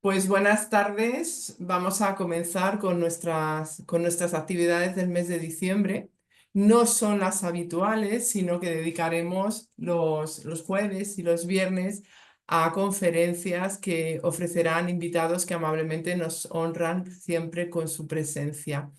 Pues buenas tardes. Vamos a comenzar con nuestras actividades del mes de diciembre. No son las habituales, sino que dedicaremos los jueves y los viernes a conferencias que ofrecerán invitados que amablemente nos honran siempre con su presencia.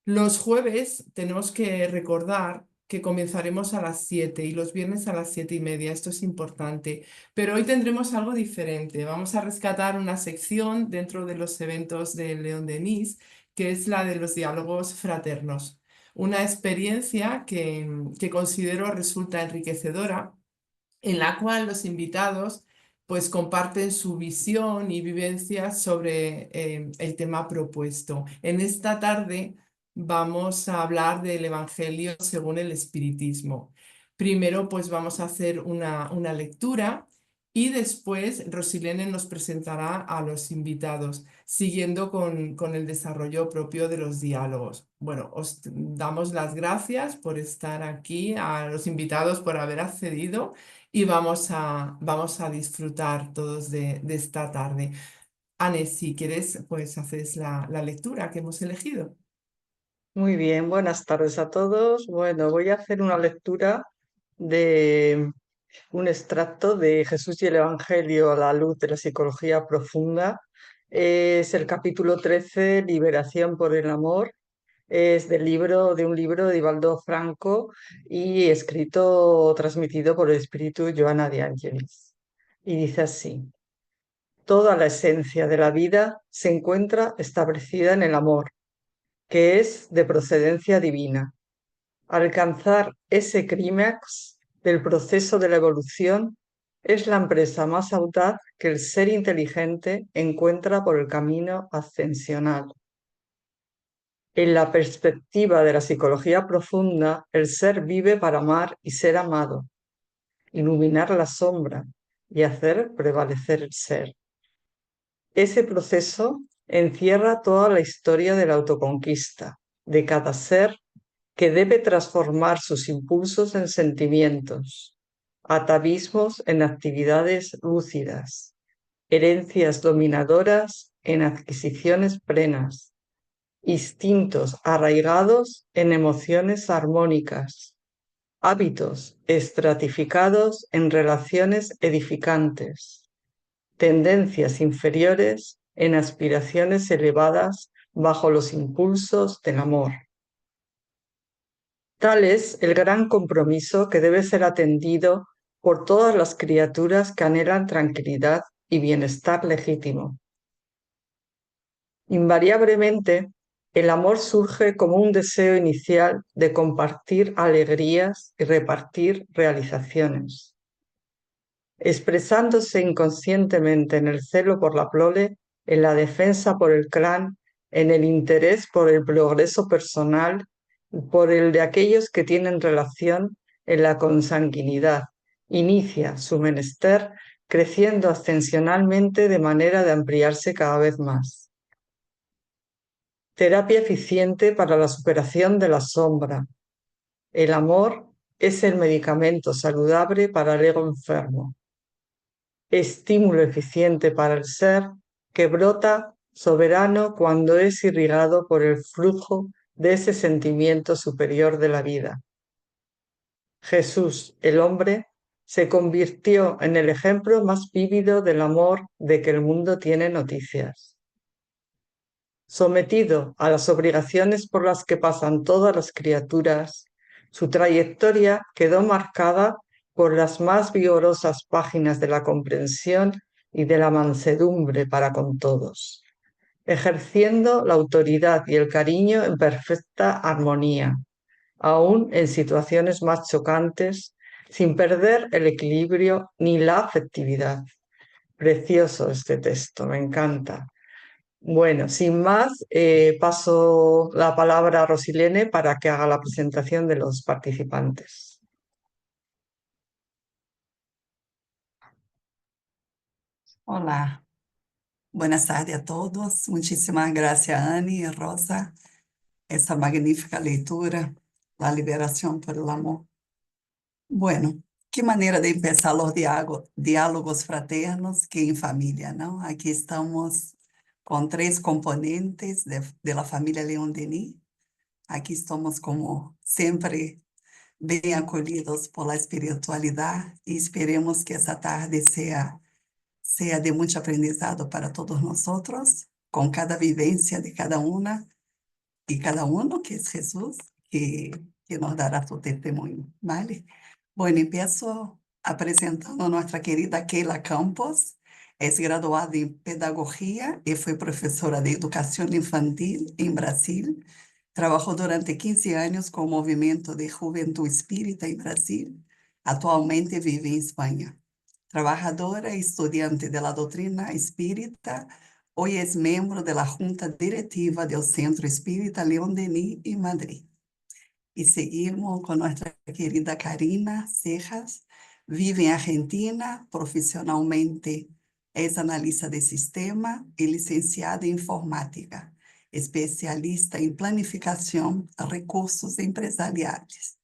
Los jueves tenemos que recordar que comenzaremos a las 7 y los viernes a las 7:30. Esto es importante. Pero hoy tendremos algo diferente. Vamos a rescatar una sección dentro de los eventos de León Denis, que es la de los diálogos fraternos. Una experiencia que considero resulta enriquecedora, en la cual los invitados pues comparten su visión y vivencias sobre el tema propuesto. En esta tarde vamos a hablar del Evangelio según el Espiritismo. Primero pues vamos a hacer una lectura y después Rosilene nos presentará a los invitados, siguiendo con el desarrollo propio de los diálogos. Bueno, os damos las gracias por estar aquí, a los invitados por haber accedido y vamos a disfrutar todos de esta tarde. Anne, si quieres, pues haces la lectura que hemos elegido. Muy bien, buenas tardes a todos. Bueno, voy a hacer una lectura de un extracto de Jesús y el Evangelio a la luz de la psicología profunda. Es el capítulo 13, Liberación por el amor. Es de un libro de Ivaldo Franco y escrito, transmitido por el espíritu Joana de Angelis. Y dice así: toda la esencia de la vida se encuentra establecida en el amor, que es de procedencia divina. Alcanzar ese clímax del proceso de la evolución es la empresa más audaz que el ser inteligente encuentra por el camino ascensional. En la perspectiva de la psicología profunda, el ser vive para amar y ser amado, iluminar la sombra y hacer prevalecer el ser. Ese proceso encierra toda la historia de la autoconquista de cada ser, que debe transformar sus impulsos en sentimientos, atavismos en actividades lúcidas, herencias dominadoras en adquisiciones plenas, instintos arraigados en emociones armónicas, hábitos estratificados en relaciones edificantes, tendencias inferiores en aspiraciones elevadas bajo los impulsos del amor. Tal es el gran compromiso que debe ser atendido por todas las criaturas que anhelan tranquilidad y bienestar legítimo. Invariablemente, el amor surge como un deseo inicial de compartir alegrías y repartir realizaciones. Expresándose inconscientemente en el celo por la prole, en la defensa por el clan, en el interés por el progreso personal y por el de aquellos que tienen relación en la consanguinidad, inicia su menester creciendo ascensionalmente de manera de ampliarse cada vez más. Terapia eficiente para la superación de la sombra. El amor es el medicamento saludable para el ego enfermo. Estímulo eficiente para el ser que brota soberano cuando es irrigado por el flujo de ese sentimiento superior de la vida. Jesús, el hombre, se convirtió en el ejemplo más vívido del amor de que el mundo tiene noticias. Sometido a las obligaciones por las que pasan todas las criaturas, su trayectoria quedó marcada por las más vigorosas páginas de la comprensión y de la mansedumbre para con todos, ejerciendo la autoridad y el cariño en perfecta armonía, aun en situaciones más chocantes, sin perder el equilibrio ni la afectividad. Precioso este texto, me encanta. Bueno, sin más, paso la palabra a Rosilene para que haga la presentación de los participantes. Olá, buenas tardes a todos. Muchísimas gracias, Annie y Rosa, esa magnífica lectura, La liberación por el amor. Bueno, qué manera de empezar los diálogos fraternos que en familia, ¿no? Aquí estamos con tres componentes de la familia León Denis. Aquí estamos como siempre bien acolhidos por la espiritualidad y esperemos que esa tarde sea de mucho aprendizado para todos nosotros, con cada vivencia de cada una y cada uno, que es Jesús, que nos dará su testimonio, ¿vale? Bueno, empiezo presentando a nuestra querida Keila Campos. Es graduada en Pedagogía y fue profesora de Educación Infantil en Brasil. Trabajó durante 15 años con el Movimiento de Juventud Espírita en Brasil. Actualmente vive en España. Trabajadora y estudiante de la doctrina espírita, hoy es miembro de la Junta Directiva del Centro Espírita León Denis en Madrid. Y seguimos con nuestra querida Karina Cejas. Vive en Argentina, profesionalmente es analista de sistema y licenciada en informática, especialista en planificación, recursos empresariales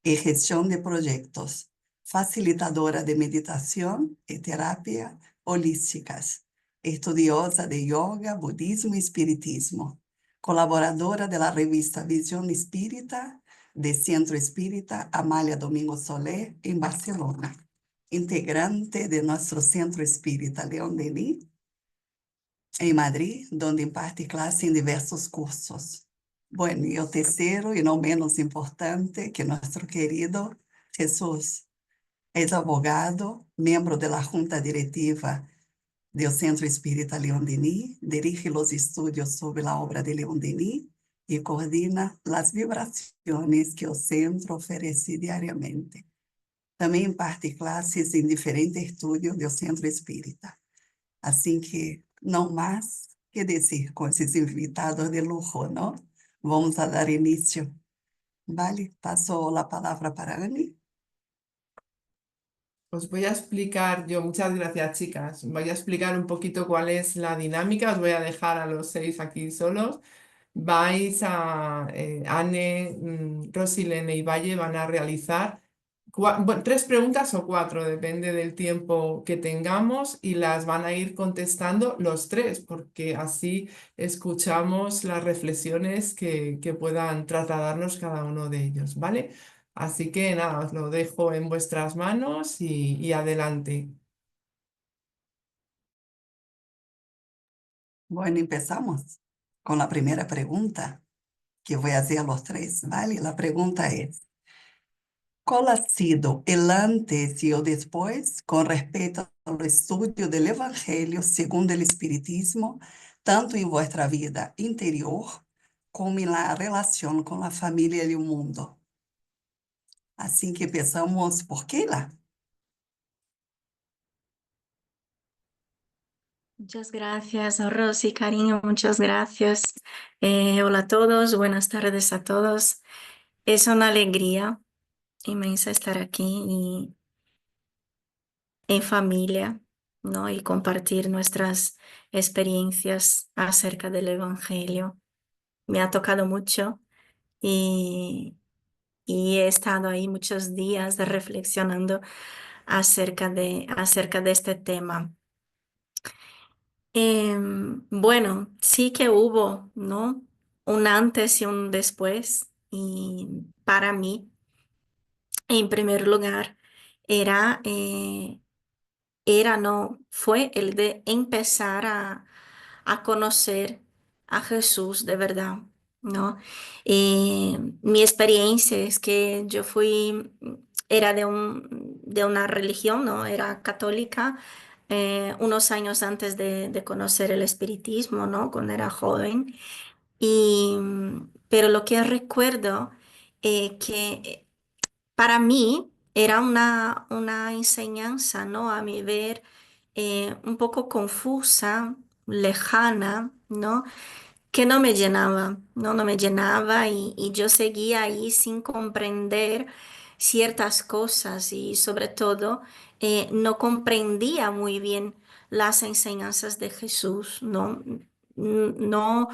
y gestión de proyectos, facilitadora de meditación y terapia holísticas, estudiosa de yoga, budismo y espiritismo, colaboradora de la revista Visión Espírita, de Centro Espírita Amália Domingo Soler en Barcelona, integrante de nuestro Centro Espírita León Denis en Madrid, donde imparte clase en diversos cursos. Bueno, y el tercero, y no menos importante, que nuestro querido Jesús es abogado, miembro de la Junta Directiva del Centro Espírita León Denis, dirige los estudios sobre la obra de León Denis y coordina las vibraciones que el centro ofrece diariamente. También imparte clases en diferentes estudios del Centro Espírita. Así que no más que decir con esos invitados de lujo, ¿no? Vamos a dar inicio. Vale, paso la palabra para Annie. Os voy a explicar yo, muchas gracias chicas, voy a explicar un poquito cuál es la dinámica, os voy a dejar a los seis aquí solos. Vais a, Anne, Rosilene y Valle van a realizar tres preguntas o cuatro, depende del tiempo que tengamos, y las van a ir contestando los tres, porque así escuchamos las reflexiones que puedan trasladarnos cada uno de ellos, ¿vale? Así que nada, os lo dejo en vuestras manos y adelante. Bueno, empezamos con la primera pregunta que voy a hacer a los tres, ¿vale? La pregunta es, ¿cuál ha sido el antes y el después con respecto al estudio del Evangelio según el Espiritismo, tanto en vuestra vida interior como en la relación con la familia y el mundo? Así que empezamos por Keila. Muchas gracias, Rosy, cariño, muchas gracias. Hola a todos, buenas tardes a todos. Es una alegría inmensa estar aquí y en familia, ¿no? Y compartir nuestras experiencias acerca del Evangelio. Me ha tocado mucho y, y he estado ahí muchos días reflexionando acerca de este tema. Bueno, sí que hubo, ¿no? Un antes y un después. Y para mí, en primer lugar, era, no, fue el de empezar a conocer a Jesús de verdad, ¿no? Mi experiencia es que yo era de una religión, ¿no? Era católica, unos años antes de conocer el espiritismo, ¿no? Cuando era joven. Pero lo que recuerdo que para mí era una enseñanza, ¿no? A mi ver, un poco confusa, lejana, ¿no? Que no me llenaba, ¿no? No me llenaba y yo seguía ahí sin comprender ciertas cosas y sobre todo no comprendía muy bien las enseñanzas de Jesús, ¿no? No,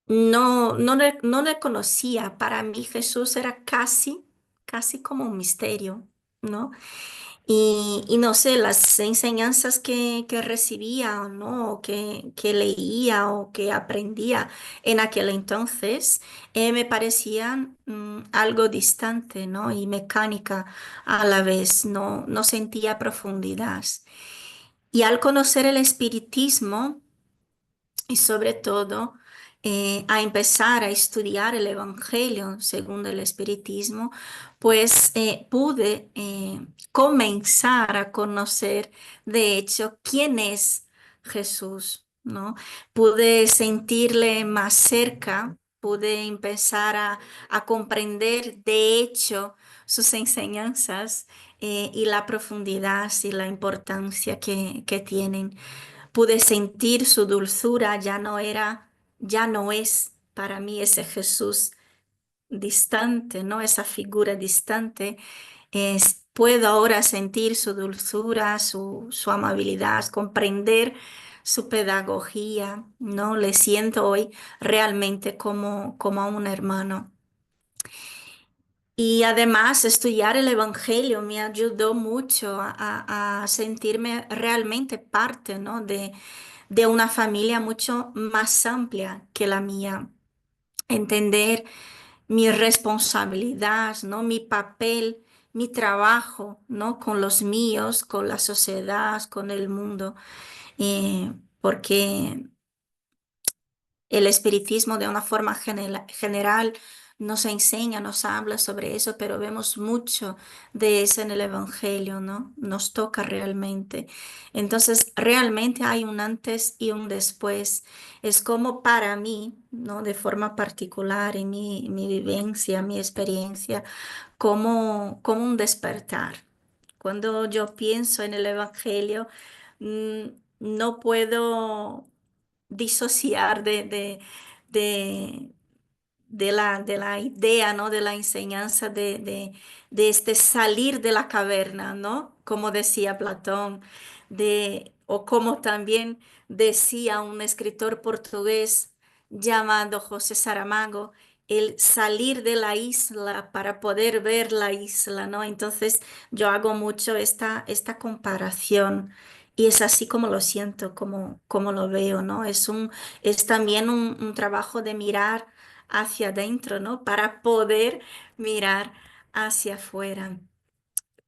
no le conocía. Para mí Jesús era casi casi como un misterio, ¿no? Y no sé, las enseñanzas que recibía, ¿no? O que leía o que aprendía en aquel entonces, me parecían algo distante, ¿no? Y mecánica a la vez, no sentía profundidad. Y al conocer el espiritismo, y sobre todo a empezar a estudiar el Evangelio según el Espiritismo, pues pude comenzar a conocer de hecho quién es Jesús, ¿no? Pude sentirle más cerca, pude empezar a comprender de hecho sus enseñanzas y la profundidad y la importancia que tienen. Pude sentir su dulzura, ya no es para mí ese Jesús distante, ¿no? Esa figura distante. Puedo ahora sentir su dulzura, su amabilidad, comprender su pedagogía, ¿no? Le siento hoy realmente como a un hermano. Y además estudiar el Evangelio me ayudó mucho a sentirme realmente parte, ¿no? de una familia mucho más amplia que la mía. Entender mi responsabilidad, ¿no? Mi papel, mi trabajo, ¿no? Con los míos, con la sociedad, con el mundo. Porque el espiritismo de una forma general nos enseña, nos habla sobre eso, pero vemos mucho de eso en el Evangelio, ¿no? Nos toca realmente. Entonces, realmente hay un antes y un después. Es como para mí, ¿no? De forma particular, en mi vivencia, mi experiencia, como un despertar. Cuando yo pienso en el Evangelio, mm, no puedo disociar de, de la idea, ¿no? De la enseñanza de este salir de la caverna, ¿no? Como decía Platón, o como también decía un escritor portugués llamado José Saramago, el salir de la isla para poder ver la isla, ¿no? Entonces yo hago mucho esta comparación. Y es así como lo siento, como lo veo, ¿no? Es también un trabajo de mirar hacia adentro, ¿no? Para poder mirar hacia afuera.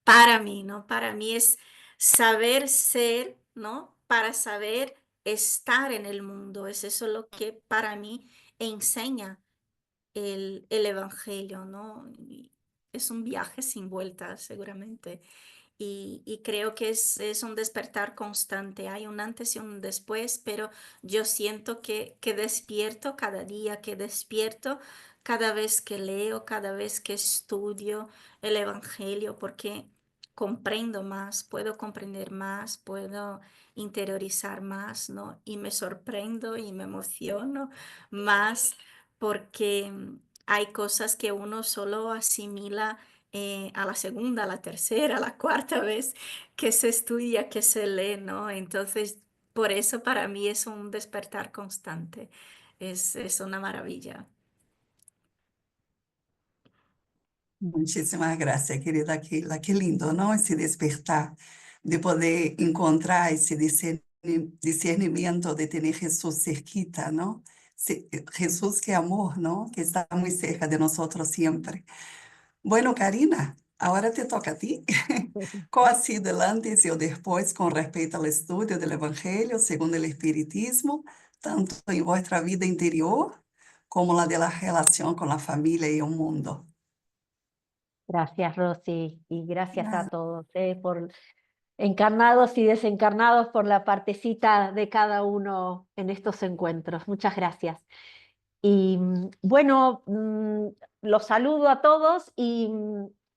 Para mí, ¿no? Para mí es saber ser, ¿no? Para saber estar en el mundo. Es eso lo que para mí enseña el Evangelio, ¿no? Y es un viaje sin vuelta, seguramente. Y creo que es un despertar constante. Hay un antes y un después, pero yo siento que despierto cada día, que despierto cada vez que leo, cada vez que estudio el Evangelio, porque comprendo más, puedo comprender más, puedo interiorizar más, ¿no? Y me sorprendo y me emociono más porque hay cosas que uno solo asimila a la segunda, a la tercera, a la cuarta vez que se estudia, que se lee, ¿no? Entonces, por eso para mí es un despertar constante, es una maravilla. Muchísimas gracias, querida Keila. Qué lindo, ¿no? Ese despertar de poder encontrar ese discernimiento de tener Jesús cerquita, ¿no? Jesús que amor, ¿no? Que está muy cerca de nosotros siempre. Bueno, Karina, ahora te toca a ti. ¿Cuál ha sido el antes y el después con respecto al estudio del Evangelio según el Espiritismo, tanto en vuestra vida interior como la de la relación con la familia y el mundo? Gracias, Rosy, y gracias Nada. a todos, por encarnados y desencarnados por la partecita de cada uno en estos encuentros. Muchas gracias. Y bueno, los saludo a todos y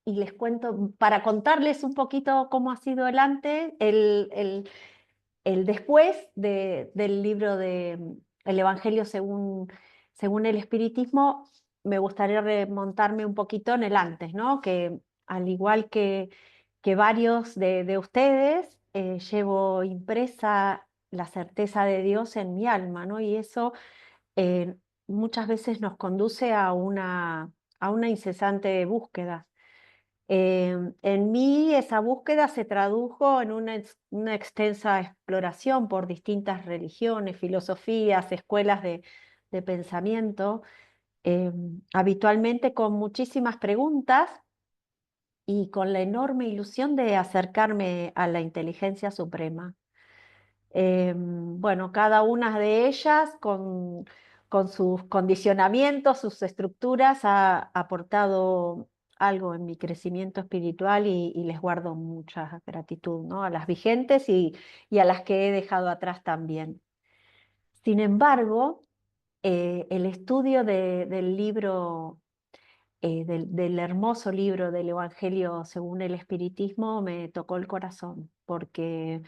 les cuento, para contarles un poquito cómo ha sido el antes, el después del libro de El Evangelio según el Espiritismo. Me gustaría remontarme un poquito en el antes, ¿no? Que al igual que varios de ustedes, llevo impresa la certeza de Dios en mi alma, ¿no? Y eso eh, muchas veces nos conduce a una incesante búsqueda. En mí esa búsqueda se tradujo en una extensa exploración por distintas religiones, filosofías, escuelas de pensamiento, habitualmente con muchísimas preguntas y con la enorme ilusión de acercarme a la inteligencia suprema. Bueno, cada una de ellas con sus condicionamientos, sus estructuras, ha aportado algo en mi crecimiento espiritual y les guardo mucha gratitud, ¿no? A las vigentes y a las que he dejado atrás también. Sin embargo, el estudio del libro, del hermoso libro del Evangelio según el Espiritismo me tocó el corazón, porque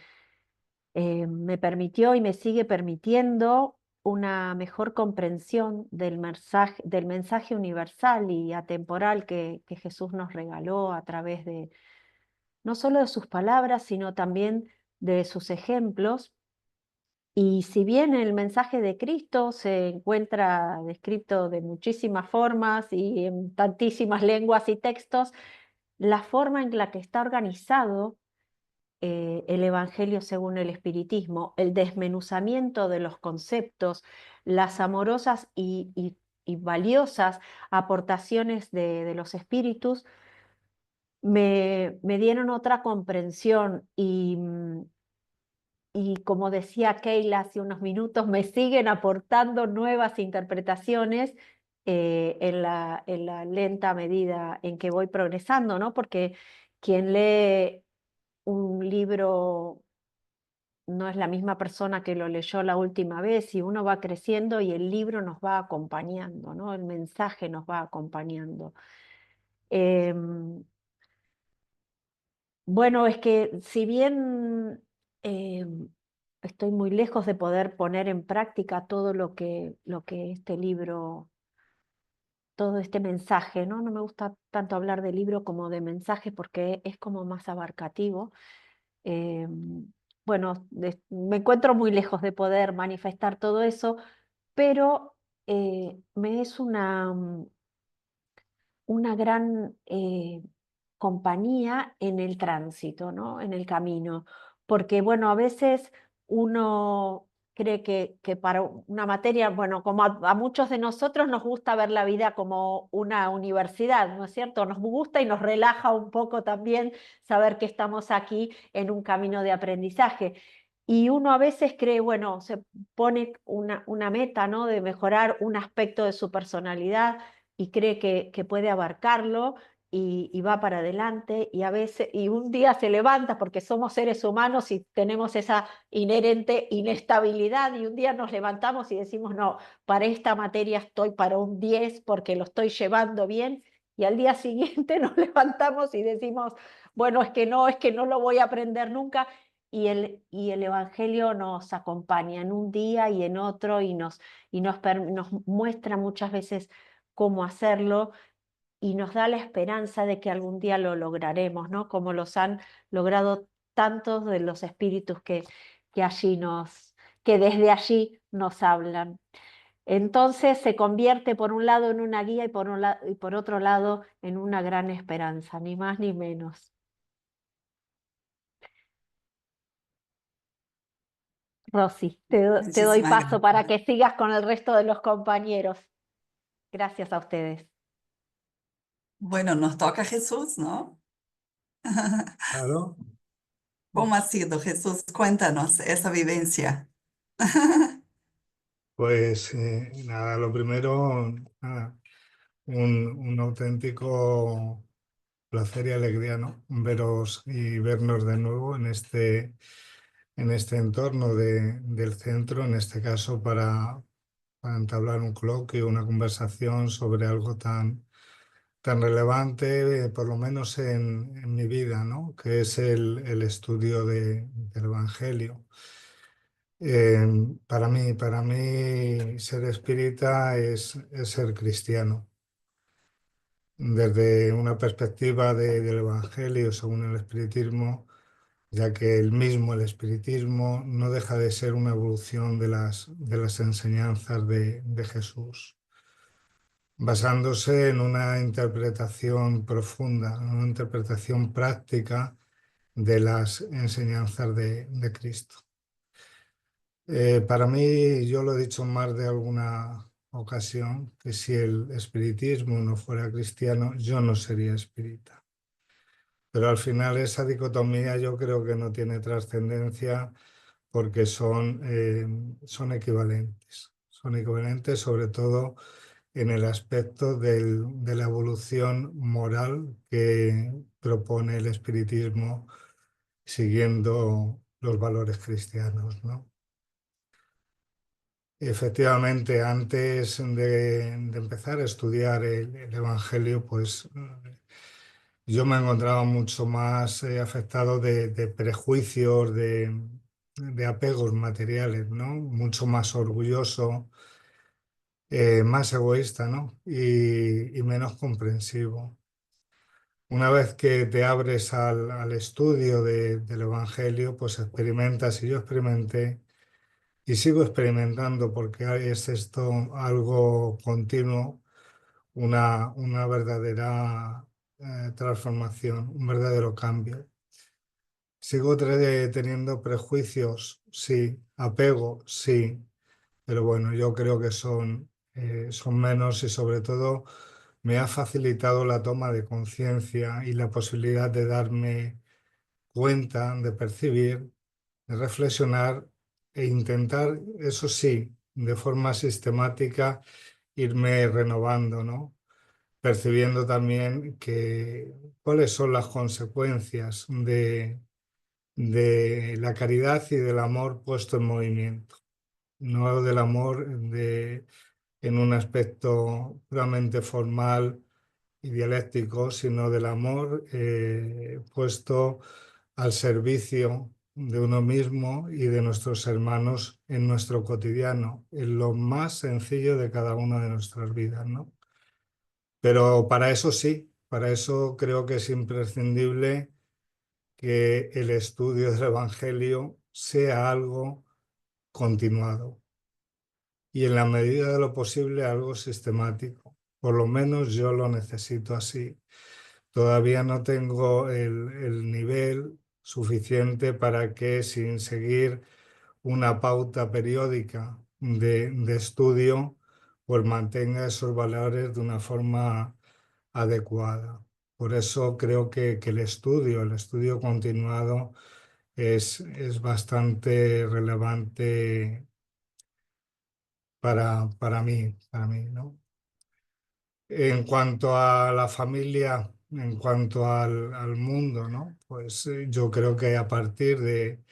me permitió y me sigue permitiendo una mejor comprensión del mensaje universal y atemporal que Jesús nos regaló a través de no solo de sus palabras, sino también de sus ejemplos. Y si bien el mensaje de Cristo se encuentra descrito de muchísimas formas y en tantísimas lenguas y textos, la forma en la que está organizado el Evangelio según el Espiritismo, el desmenuzamiento de los conceptos, las amorosas y valiosas aportaciones de los espíritus, me dieron otra comprensión y como decía Keila hace unos minutos, me siguen aportando nuevas interpretaciones en la lenta medida en que voy progresando, ¿no? Porque quien lee un libro no es la misma persona que lo leyó la última vez y uno va creciendo y el libro nos va acompañando, ¿no? El mensaje nos va acompañando. Em, bueno, es que si bien estoy muy lejos de poder poner en práctica todo lo que este libro, todo este mensaje, ¿no? No me gusta tanto hablar de libro como de mensaje porque es como más abarcativo. Eh, bueno, me encuentro muy lejos de poder manifestar todo eso, pero me es una gran compañía en el tránsito, ¿no? En el camino, porque bueno, a veces uno cree que para una materia, bueno, como a muchos de nosotros nos gusta ver la vida como una universidad, ¿no es cierto? Nos gusta y nos relaja un poco también saber que estamos aquí en un camino de aprendizaje. Y uno a veces cree, bueno, se pone una meta, ¿no? De mejorar un aspecto de su personalidad y cree que puede abarcarlo y va para adelante y a veces, y un día se levanta porque somos seres humanos y tenemos esa inherente inestabilidad y un día nos levantamos y decimos, no, para esta materia estoy para un 10 porque lo estoy llevando bien y al día siguiente nos levantamos y decimos, bueno, es que no lo voy a aprender nunca. Y el Evangelio nos acompaña en un día y en otro nos muestra muchas veces cómo hacerlo y nos da la esperanza de que algún día lo lograremos, ¿no? Como los han logrado tantos de los espíritus que que desde allí nos hablan. Entonces se convierte por un lado en una guía y por otro lado en una gran esperanza, ni más ni menos. Rosy, te doy Muchísimas paso para gracias. que sigas con el resto de los compañeros. Gracias a ustedes. Bueno, nos toca Jesús, ¿no? Claro, ¿Cómo ha sido, Jesús? Cuéntanos esa vivencia. pues nada, lo primero, nada, un auténtico placer y alegría, ¿no? Veros y vernos de nuevo en este entorno del centro, en este caso para entablar un coloquio, una conversación sobre algo tan relevante, por lo menos en mi vida, ¿no? Que es el estudio del Evangelio. Para mí ser espírita es ser cristiano. Desde una perspectiva del Evangelio según el espiritismo, ya que el espiritismo, no deja de ser una evolución de las enseñanzas de Jesús. basándose en una interpretación profunda, en una interpretación práctica de las enseñanzas de Cristo. Para mí, yo lo he dicho en más de alguna ocasión, que si el espiritismo no fuera cristiano, yo no sería espírita. Pero al final esa dicotomía yo creo que no tiene trascendencia porque son equivalentes. Son equivalentes sobre todo en el aspecto de la evolución moral que propone el espiritismo siguiendo los valores cristianos, ¿no? Efectivamente, antes de empezar a estudiar el Evangelio, pues yo me encontraba mucho más afectado de prejuicios, de apegos materiales, ¿no? Mucho más orgulloso, más egoísta, ¿no? Y menos comprensivo. Una vez que te abres al estudio del Evangelio, pues experimentas, y yo experimenté, y sigo experimentando porque es esto algo continuo, una verdadera transformación, un verdadero cambio. Sigo teniendo prejuicios, sí, apego, sí, pero bueno, yo creo que son menos y sobre todo me ha facilitado la toma de conciencia y la posibilidad de darme cuenta, de percibir, de reflexionar e intentar, eso sí, de forma sistemática, irme renovando, ¿no? Percibiendo también cuáles son las consecuencias de la caridad y del amor puesto en movimiento, no del amor en un aspecto puramente formal y dialéctico, sino del amor puesto al servicio de uno mismo y de nuestros hermanos en nuestro cotidiano, en lo más sencillo de cada una de nuestras vidas, ¿no? Pero para eso sí, para eso creo que es imprescindible que el estudio del Evangelio sea algo continuado y en la medida de lo posible algo sistemático. Por lo menos yo lo necesito así. Todavía no tengo el nivel suficiente para que sin seguir una pauta periódica de estudio, pues mantenga esos valores de una forma adecuada. Por eso creo que el estudio continuado es bastante relevante para mí, ¿no? En cuanto a la familia, en cuanto al mundo, ¿no? Pues yo creo que a partir de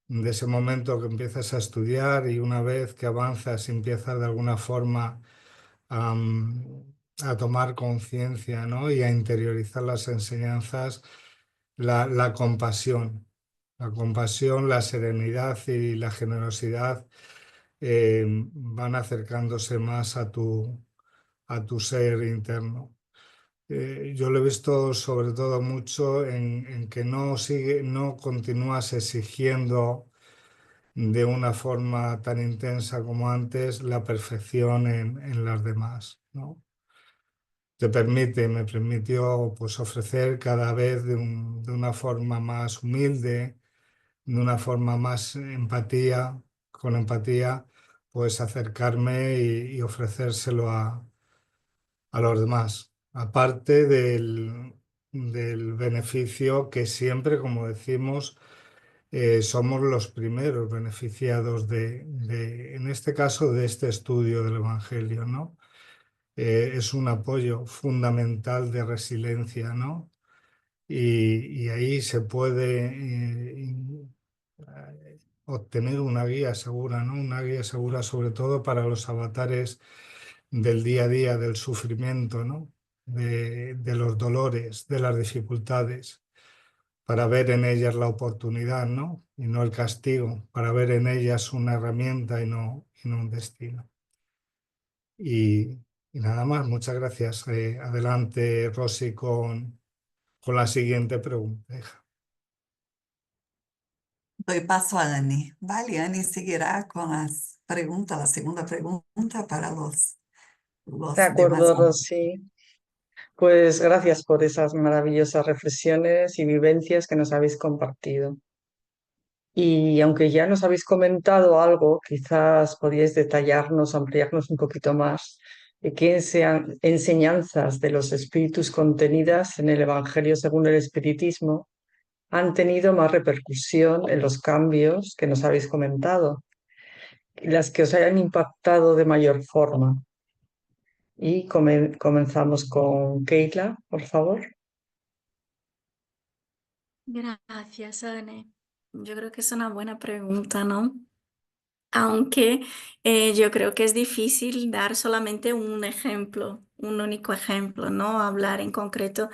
ese momento que empiezas a estudiar y una vez que avanzas y empiezas de alguna forma a tomar conciencia, ¿no? Y a interiorizar las enseñanzas, la compasión, la serenidad y la generosidad van acercándose más a tu ser interno. Yo lo he visto sobre todo mucho en que no continúas exigiendo de una forma tan intensa como antes la perfección en las demás, ¿no? Me permitió pues ofrecer cada vez de una forma más humilde, de una forma más con empatía, pues acercarme y ofrecérselo a los demás, aparte del beneficio que siempre, como decimos, somos los primeros beneficiados en este caso, de este estudio del Evangelio, ¿no? Es un apoyo fundamental de resiliencia, ¿no? Y ahí se puede obtener una guía segura, ¿no? Una guía segura sobre todo para los avatares del día a día, del sufrimiento, ¿no? De los dolores, de las dificultades, para ver en ellas la oportunidad, ¿no? Y no el castigo, para ver en ellas una herramienta y no un destino. Y, y nada más, muchas gracias. Adelante, Rosy, con la siguiente pregunta, hija. Doy paso a Annie. Vale, Annie seguirá con las preguntas, la segunda pregunta para De los demás acuerdo, hombres. Rosy. Pues gracias por esas maravillosas reflexiones y vivencias que nos habéis compartido. Y aunque ya nos habéis comentado algo, quizás podíais detallarnos, ampliarnos un poquito más de qué sean enseñanzas de los espíritus contenidas en el Evangelio según el Espiritismo han tenido más repercusión en los cambios que nos habéis comentado y las que os hayan impactado de mayor forma. Y comenzamos con Keila, por favor. Gracias, Anne. Yo creo que es una buena pregunta, ¿no? Aunque yo creo que es difícil dar solamente un ejemplo, un único ejemplo, ¿no? Hablar en concreto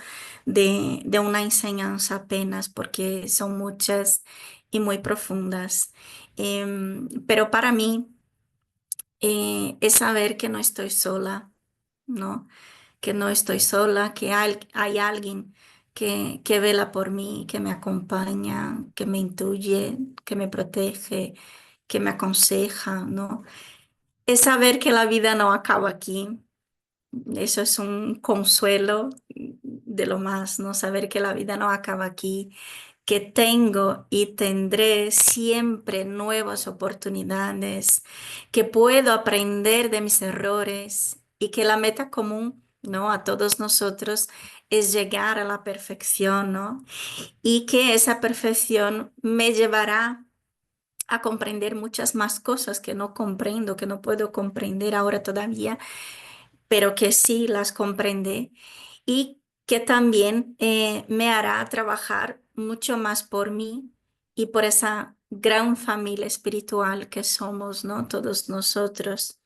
de una enseñanza apenas, porque son muchas y muy profundas. Pero para mí es saber que no estoy sola, ¿no? Que no estoy sola, que hay alguien que vela por mí, que me acompaña, que me intuye, que me protege, que me aconseja, ¿no? Es saber que la vida no acaba aquí. Eso es un consuelo de lo más, ¿no? Saber que la vida no acaba aquí, que tengo y tendré siempre nuevas oportunidades, que puedo aprender de mis errores y que la meta común, ¿no? A todos nosotros es llegar a la perfección, ¿no? Y que esa perfección me llevará a comprender muchas más cosas que no comprendo, que no puedo comprender ahora todavía, pero que sí las comprende y que también me hará trabajar mucho más por mí y por esa gran familia espiritual que somos, ¿no? Todos nosotros.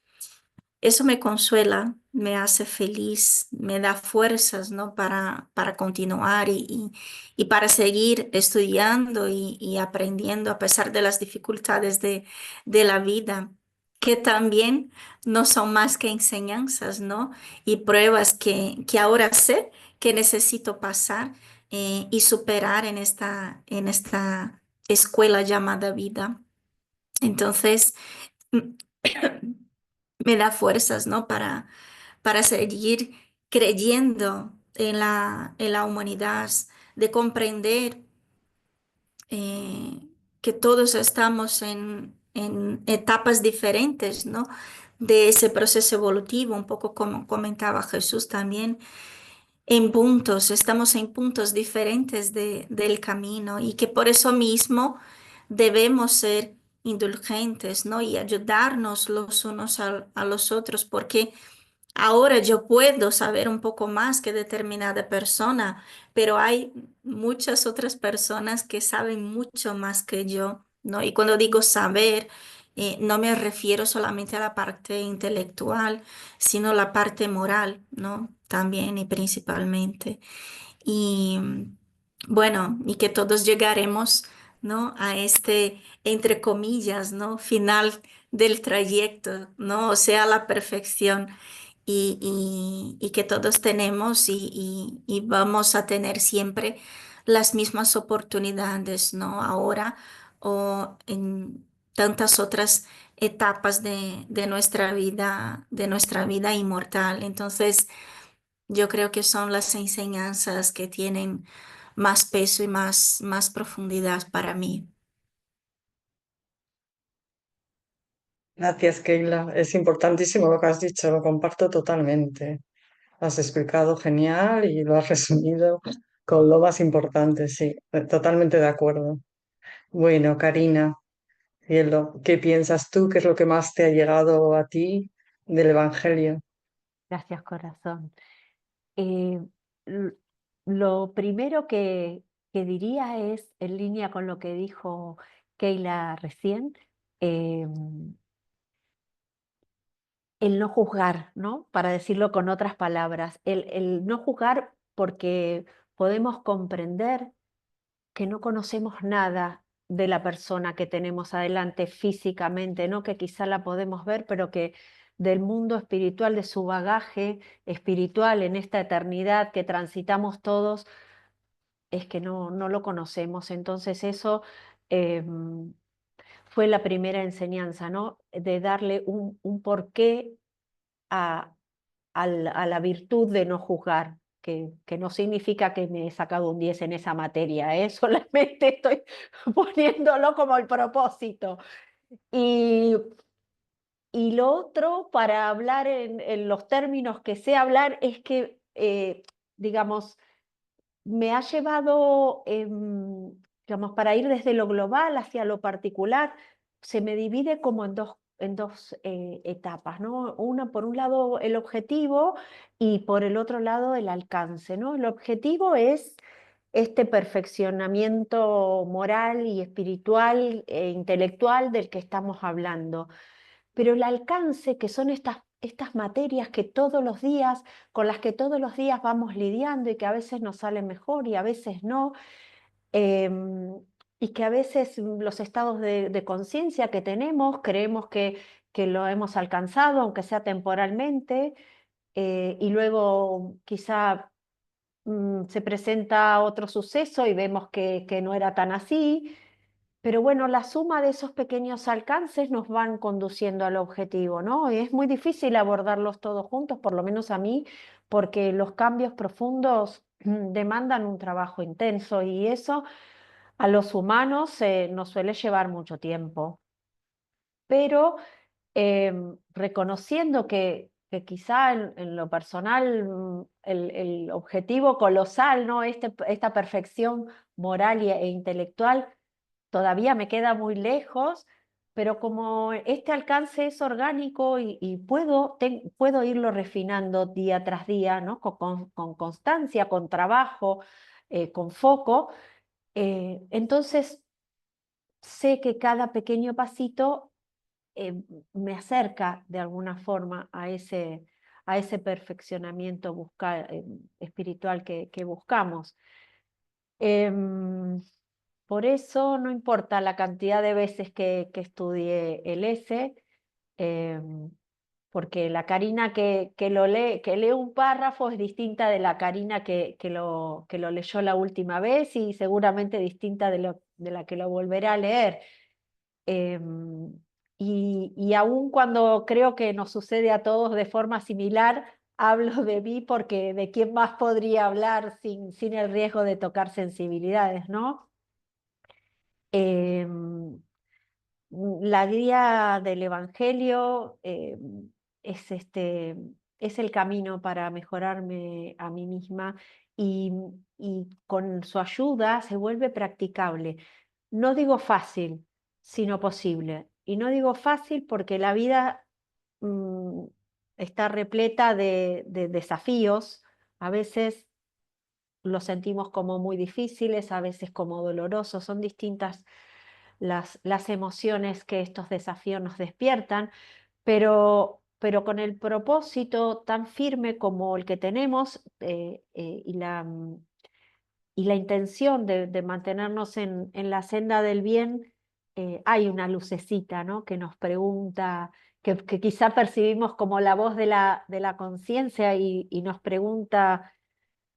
Eso me consuela, me hace feliz, me da fuerzas, ¿no? Para continuar y para seguir estudiando y aprendiendo a pesar de las dificultades de la vida, que también no son más que enseñanzas, ¿no? Y pruebas que ahora sé que necesito pasar y superar en esta escuela llamada vida. Entonces, me da fuerzas, ¿no? Para seguir creyendo en la humanidad, de comprender que todos estamos en etapas diferentes, ¿no? De ese proceso evolutivo, un poco como comentaba Jesús también, en puntos, estamos en puntos diferentes del camino y que por eso mismo debemos ser indulgentes, ¿no? Y ayudarnos los unos a los otros, porque ahora yo puedo saber un poco más que determinada persona, pero hay muchas otras personas que saben mucho más que yo, ¿no? Y cuando digo saber, no me refiero solamente a la parte intelectual, sino la parte moral, ¿no? También y principalmente. Y bueno, y que todos llegaremos, ¿no? A este, entre comillas, ¿no? Final del trayecto, ¿no? O sea, la perfección y que todos tenemos y vamos a tener siempre las mismas oportunidades, ¿no? Ahora o en tantas otras etapas de nuestra vida inmortal. Entonces, yo creo que son las enseñanzas que tienen más peso y más profundidad para mí. Gracias, Keila. Es importantísimo lo que has dicho, lo comparto totalmente. Lo has explicado genial y lo has resumido con lo más importante, sí, totalmente de acuerdo. Bueno, Karina, cielo, ¿qué piensas tú? ¿Qué es lo que más te ha llegado a ti del Evangelio? Gracias, corazón. Eh, l- lo primero que diría es, en línea con lo que dijo Keila recién, el no juzgar, ¿no? Para decirlo con otras palabras, el no juzgar porque podemos comprender que no conocemos nada de la persona que tenemos adelante físicamente, ¿no? Que quizá la podemos ver, pero que del mundo espiritual, de su bagaje espiritual en esta eternidad que transitamos todos, es que no lo conocemos. Entonces eso fue la primera enseñanza, ¿no? De darle un porqué a la virtud de no juzgar, que no significa que me he sacado un 10 en esa materia, ¿eh? Solamente estoy poniéndolo como el propósito. Y, y lo otro, para hablar en los términos que sé hablar, es que, digamos, me ha llevado, digamos, para ir desde lo global hacia lo particular, se me divide como en dos etapas, ¿no? Una, por un lado, el objetivo y por el otro lado, el alcance, ¿no? El objetivo es este perfeccionamiento moral y espiritual e intelectual del que estamos hablando. Pero el alcance, que son estas materias que todos los días, con las que todos los días vamos lidiando y que a veces nos salen mejor y a veces no, y que a veces los estados de conciencia que tenemos creemos que lo hemos alcanzado, aunque sea temporalmente, y luego quizá se presenta otro suceso y vemos que no era tan así. Pero bueno, la suma de esos pequeños alcances nos van conduciendo al objetivo, ¿no? Y es muy difícil abordarlos todos juntos, por lo menos a mí, porque los cambios profundos demandan un trabajo intenso y eso a los humanos nos suele llevar mucho tiempo. Pero reconociendo que quizá en lo personal el objetivo colosal, ¿no? Esta perfección moral e intelectual todavía me queda muy lejos, pero como este alcance es orgánico y puedo irlo refinando día tras día, ¿no? Con constancia, con trabajo, con foco, entonces sé que cada pequeño pasito me acerca de alguna forma a ese perfeccionamiento espiritual que buscamos. Por eso no importa la cantidad de veces que estudie el S, porque la Karina que lee un párrafo es distinta de la Karina que lo leyó la última vez y seguramente distinta de la que lo volverá a leer. Y aun cuando creo que nos sucede a todos de forma similar, hablo de mí porque de quién más podría hablar sin el riesgo de tocar sensibilidades, ¿no? La guía del Evangelio es el camino para mejorarme a mí misma y, y con su ayuda se vuelve practicable. No digo fácil, sino posible. Y no digo fácil porque la vida mm, está repleta de desafíos. A veces los sentimos como muy difíciles, a veces como dolorosos. Son distintas las emociones que estos desafíos nos despiertan, pero con el propósito tan firme como el que tenemos y la intención de mantenernos en la senda del bien, hay una lucecita, ¿no? Que nos pregunta, que quizá percibimos como la voz de la conciencia y nos pregunta,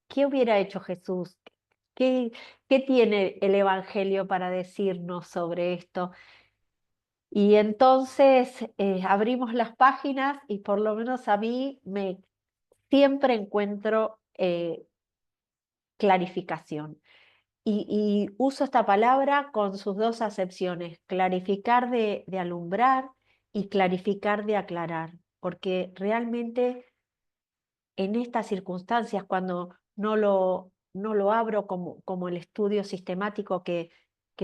¿qué hubiera hecho Jesús? ¿Qué, qué tiene el Evangelio para decirnos sobre esto? Y entonces abrimos las páginas y por lo menos a mí siempre encuentro clarificación. Y uso esta palabra con sus dos acepciones, clarificar de alumbrar y clarificar de aclarar, porque realmente en estas circunstancias, cuando no lo abro como el estudio sistemático que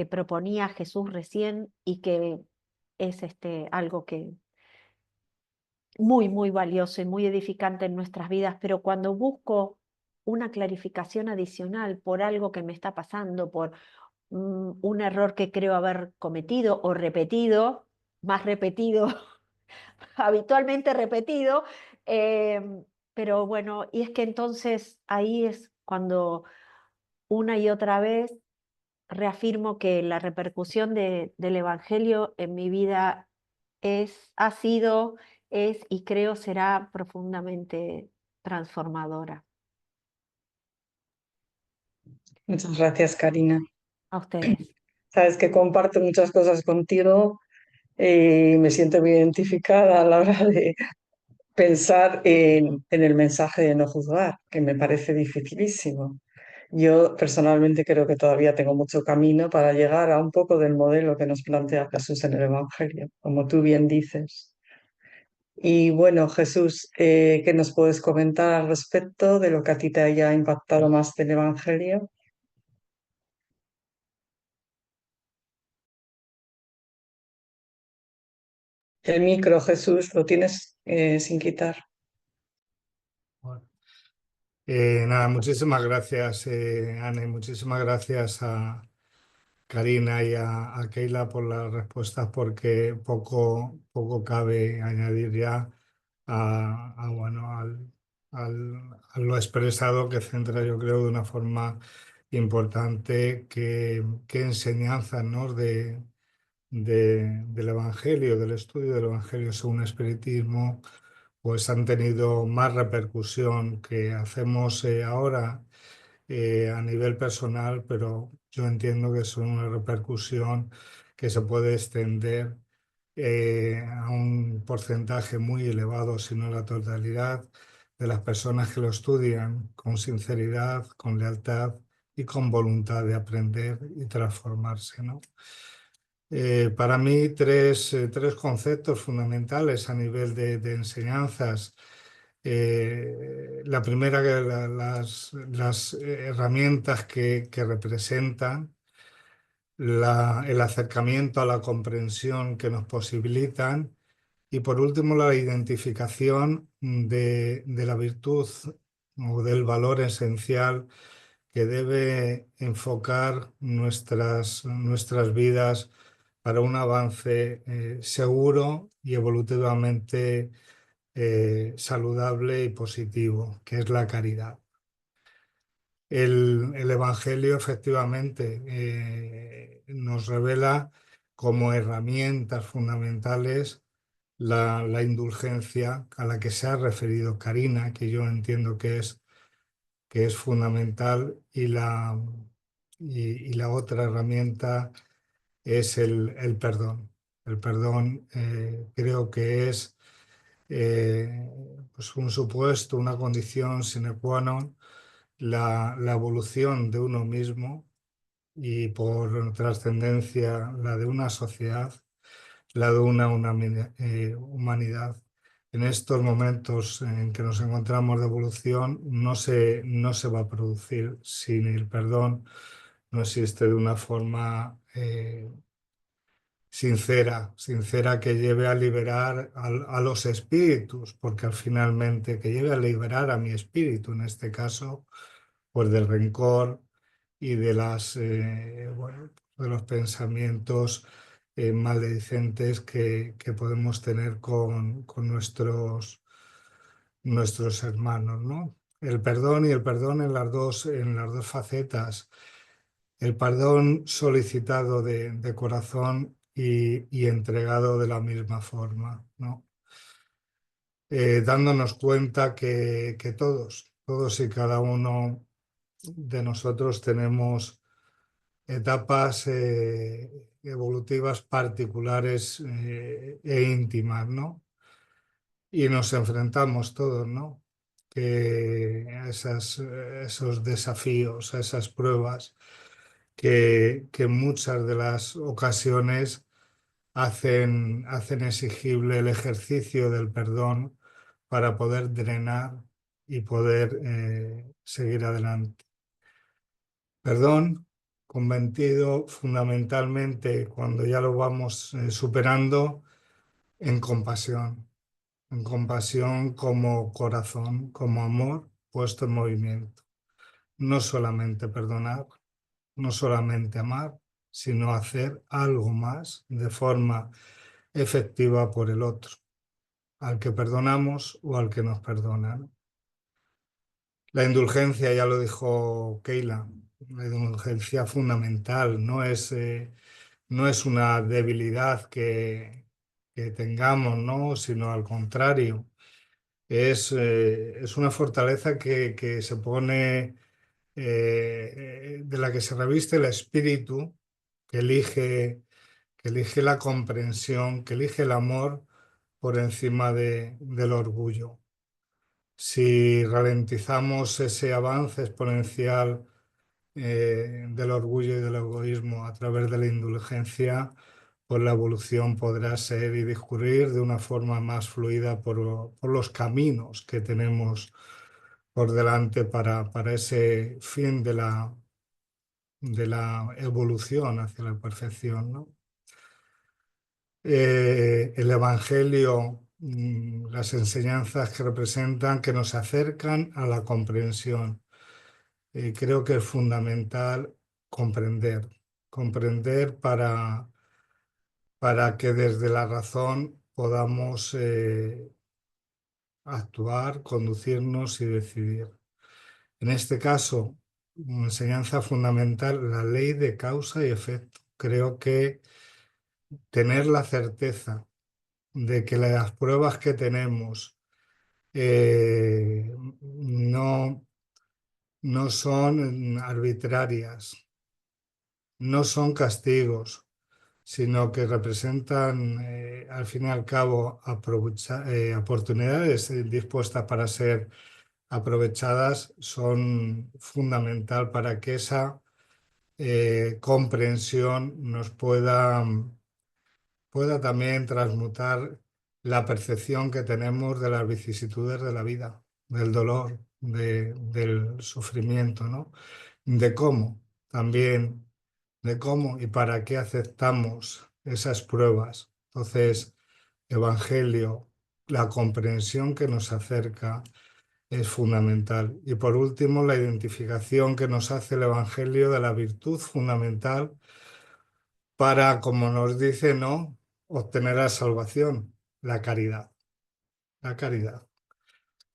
proponía Jesús recién y que es algo que muy, muy valioso y muy edificante en nuestras vidas, pero cuando busco una clarificación adicional por algo que me está pasando, por un error que creo haber cometido o repetido, más repetido, habitualmente repetido, pero bueno, y es que entonces ahí es cuando una y otra vez reafirmo que la repercusión del Evangelio en mi vida ha sido, es y creo será profundamente transformadora. Muchas gracias, Karina. A ustedes. Sabes que comparto muchas cosas contigo y me siento muy identificada a la hora pensar en el mensaje de no juzgar, que me parece dificilísimo. Yo personalmente creo que todavía tengo mucho camino para llegar a un poco del modelo que nos plantea Jesús en el Evangelio, como tú bien dices. Y bueno, Jesús, ¿qué nos puedes comentar al respecto de lo que a ti te haya impactado más del Evangelio? El micro, Jesús, lo tienes sin quitar. Bueno, nada, muchísimas gracias, Ana, y muchísimas gracias a Karina y a Keila por las respuestas, porque poco cabe añadir ya bueno, a lo expresado, que centra, yo creo, de una forma importante qué enseñanzas, ¿no? Del Evangelio, del estudio del Evangelio según el Espiritismo, pues han tenido más repercusión que hacemos ahora a nivel personal, pero yo entiendo que son una repercusión que se puede extender a un porcentaje muy elevado, si no la totalidad, de las personas que lo estudian con sinceridad, con lealtad y con voluntad de aprender y transformarse, ¿no? Para mí, tres conceptos fundamentales a nivel de enseñanzas. La primera, que las herramientas que representan, el acercamiento a la comprensión que nos posibilitan, y por último la identificación de la virtud o del valor esencial que debe enfocar nuestras vidas para un avance seguro y evolutivamente saludable y positivo, que es la caridad. El Evangelio efectivamente nos revela como herramientas fundamentales la indulgencia a la que se ha referido Karina, que yo entiendo que es fundamental, y la otra herramienta es el perdón. El perdón creo que es pues un supuesto, una condición sine qua non, la evolución de uno mismo y por trascendencia la de una sociedad, la de una humanidad. En estos momentos en que nos encontramos de evolución no se va a producir sin el perdón, no existe de una forma sincera que lleve a liberar a los espíritus, porque al finalmente que lleve a liberar a mi espíritu, en este caso, pues del rencor y bueno, de los pensamientos maledicentes que podemos tener con nuestros hermanos, ¿no? El perdón y el perdón en las dos facetas. El perdón solicitado de corazón y entregado de la misma forma, ¿no? Dándonos cuenta que todos y cada uno de nosotros tenemos etapas evolutivas particulares e íntimas, ¿no? Y nos enfrentamos todos, ¿no? A esos desafíos, a esas pruebas que en muchas de las ocasiones hacen exigible el ejercicio del perdón para poder drenar y poder seguir adelante. Perdón, convertido fundamentalmente, cuando ya lo vamos superando, en compasión como corazón, como amor puesto en movimiento. No solamente perdonar, no solamente amar, sino hacer algo más de forma efectiva por el otro, al que perdonamos o al que nos perdonan. La indulgencia, ya lo dijo Keila, la indulgencia fundamental, no es una debilidad que tengamos, ¿no? Sino al contrario, es una fortaleza que se pone, de la que se reviste el espíritu, que elige la comprensión, que elige el amor por encima del orgullo. Si ralentizamos ese avance exponencial del orgullo y del egoísmo a través de la indulgencia, pues la evolución podrá ser y discurrir de una forma más fluida por los caminos que tenemos por delante para ese fin de la evolución hacia la perfección, ¿no? El Evangelio, las enseñanzas que representan, que nos acercan a la comprensión. Creo que es fundamental comprender para que desde la razón podamos actuar, conducirnos y decidir. En este caso, una enseñanza fundamental, la ley de causa y efecto. Creo que tener la certeza de que las pruebas que tenemos no son arbitrarias, no son castigos, sino que representan, al fin y al cabo, oportunidades dispuestas para ser aprovechadas, son fundamental para que esa comprensión nos pueda también transmutar la percepción que tenemos de las vicisitudes de la vida, del dolor, del sufrimiento, ¿no? De cómo también, de cómo y para qué aceptamos esas pruebas. Entonces, Evangelio, la comprensión que nos acerca es fundamental. Y por último, la identificación que nos hace el Evangelio de la virtud fundamental para, como nos dice, ¿no?, obtener la salvación, la caridad. La caridad.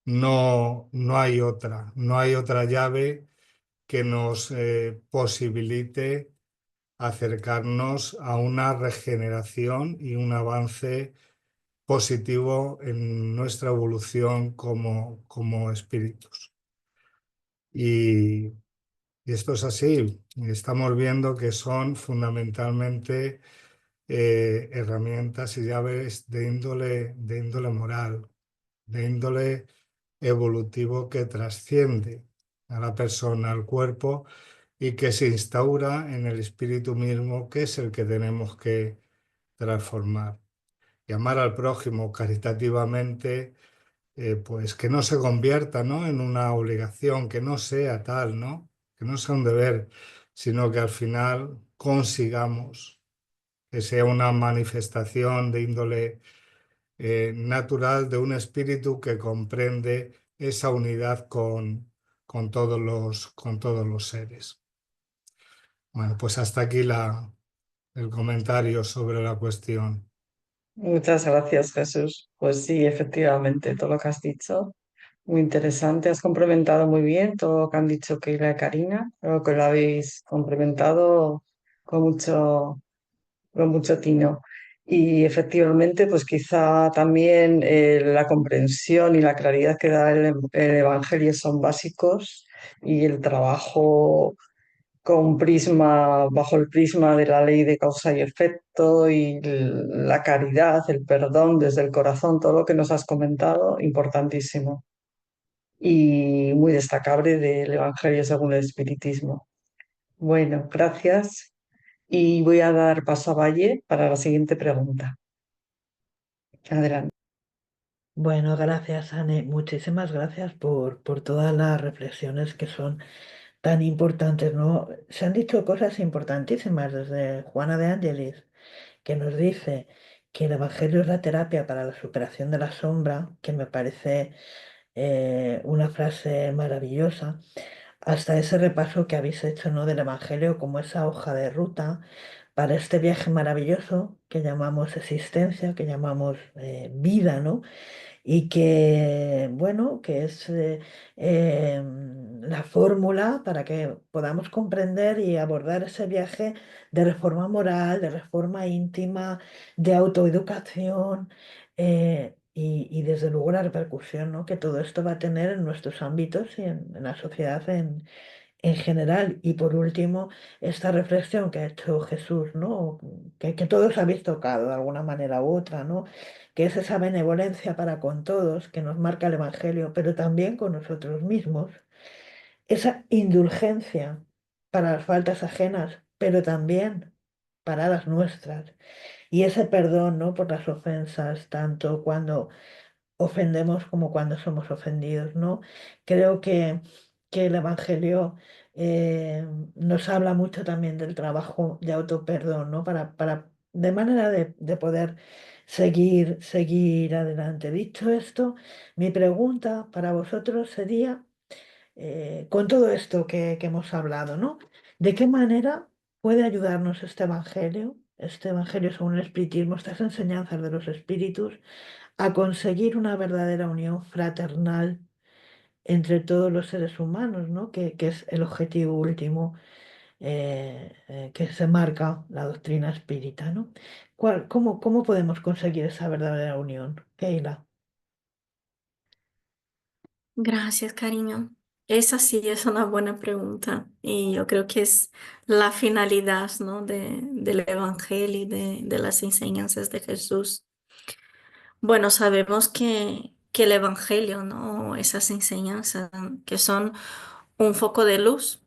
No hay otra, no hay otra llave que nos posibilite acercarnos a una regeneración y un avance positivo en nuestra evolución como espíritus. Y esto es así. Estamos viendo que son fundamentalmente herramientas y llaves de índole moral, de índole evolutivo que trasciende a la persona, al cuerpo, y que se instaura en el espíritu mismo, que es el que tenemos que transformar. Y amar al prójimo caritativamente, pues que no se convierta, ¿no?, en una obligación, que no sea tal, ¿no?, que no sea un deber, sino que al final consigamos que sea una manifestación de índole natural de un espíritu que comprende esa unidad con todos los seres. Bueno, pues hasta aquí el comentario sobre la cuestión. Muchas gracias, Jesús. Pues sí, efectivamente, todo lo que has dicho, muy interesante. Has complementado muy bien todo lo que han dicho Keila y Karina. Creo que lo habéis complementado con mucho tino. Y efectivamente, pues quizá también la comprensión y la claridad que da el Evangelio son básicos y el trabajo bajo el prisma de la ley de causa y efecto y la caridad, el perdón desde el corazón, todo lo que nos has comentado, importantísimo y muy destacable del Evangelio según el Espiritismo. Bueno, gracias. Y voy a dar paso a Valle para la siguiente pregunta. Adelante. Bueno, gracias, Anne. Muchísimas gracias por todas las reflexiones que son tan importantes, ¿no? Se han dicho cosas importantísimas desde Juana de Ángelis, que nos dice que el Evangelio es la terapia para la superación de la sombra, que me parece una frase maravillosa, hasta ese repaso que habéis hecho, ¿no?, del Evangelio como esa hoja de ruta para este viaje maravilloso que llamamos existencia, que llamamos vida, ¿no? Y que, bueno, que es la fórmula para que podamos comprender y abordar ese viaje de reforma moral, de reforma íntima, de autoeducación y desde luego la repercusión, ¿no?, que todo esto va a tener en nuestros ámbitos y en la sociedad en general. Y por último, esta reflexión que ha hecho Jesús, ¿no? Que todos habéis tocado de alguna manera u otra, ¿no? Que es esa benevolencia para con todos que nos marca el Evangelio, pero también con nosotros mismos, esa indulgencia para las faltas ajenas, pero también para las nuestras, y ese perdón, ¿no? Por las ofensas, tanto cuando ofendemos como cuando somos ofendidos, ¿no? Creo que el Evangelio nos habla mucho también del trabajo de autoperdón, ¿no? De manera de poder seguir adelante. Dicho esto, mi pregunta para vosotros sería, con todo esto que hemos hablado, ¿no? ¿De qué manera puede ayudarnos este Evangelio según el Espiritismo, estas enseñanzas de los espíritus, a conseguir una verdadera unión fraternal entre todos los seres humanos, ¿no? Que es el objetivo último que se marca la doctrina espírita, ¿no? ¿Cómo podemos conseguir esa verdadera unión, Keila? Gracias, cariño. Esa sí es una buena pregunta y yo creo que es la finalidad, ¿no? del Evangelio y de las enseñanzas de Jesús. Bueno, sabemos que el Evangelio, ¿no? Esas enseñanzas que son un foco de luz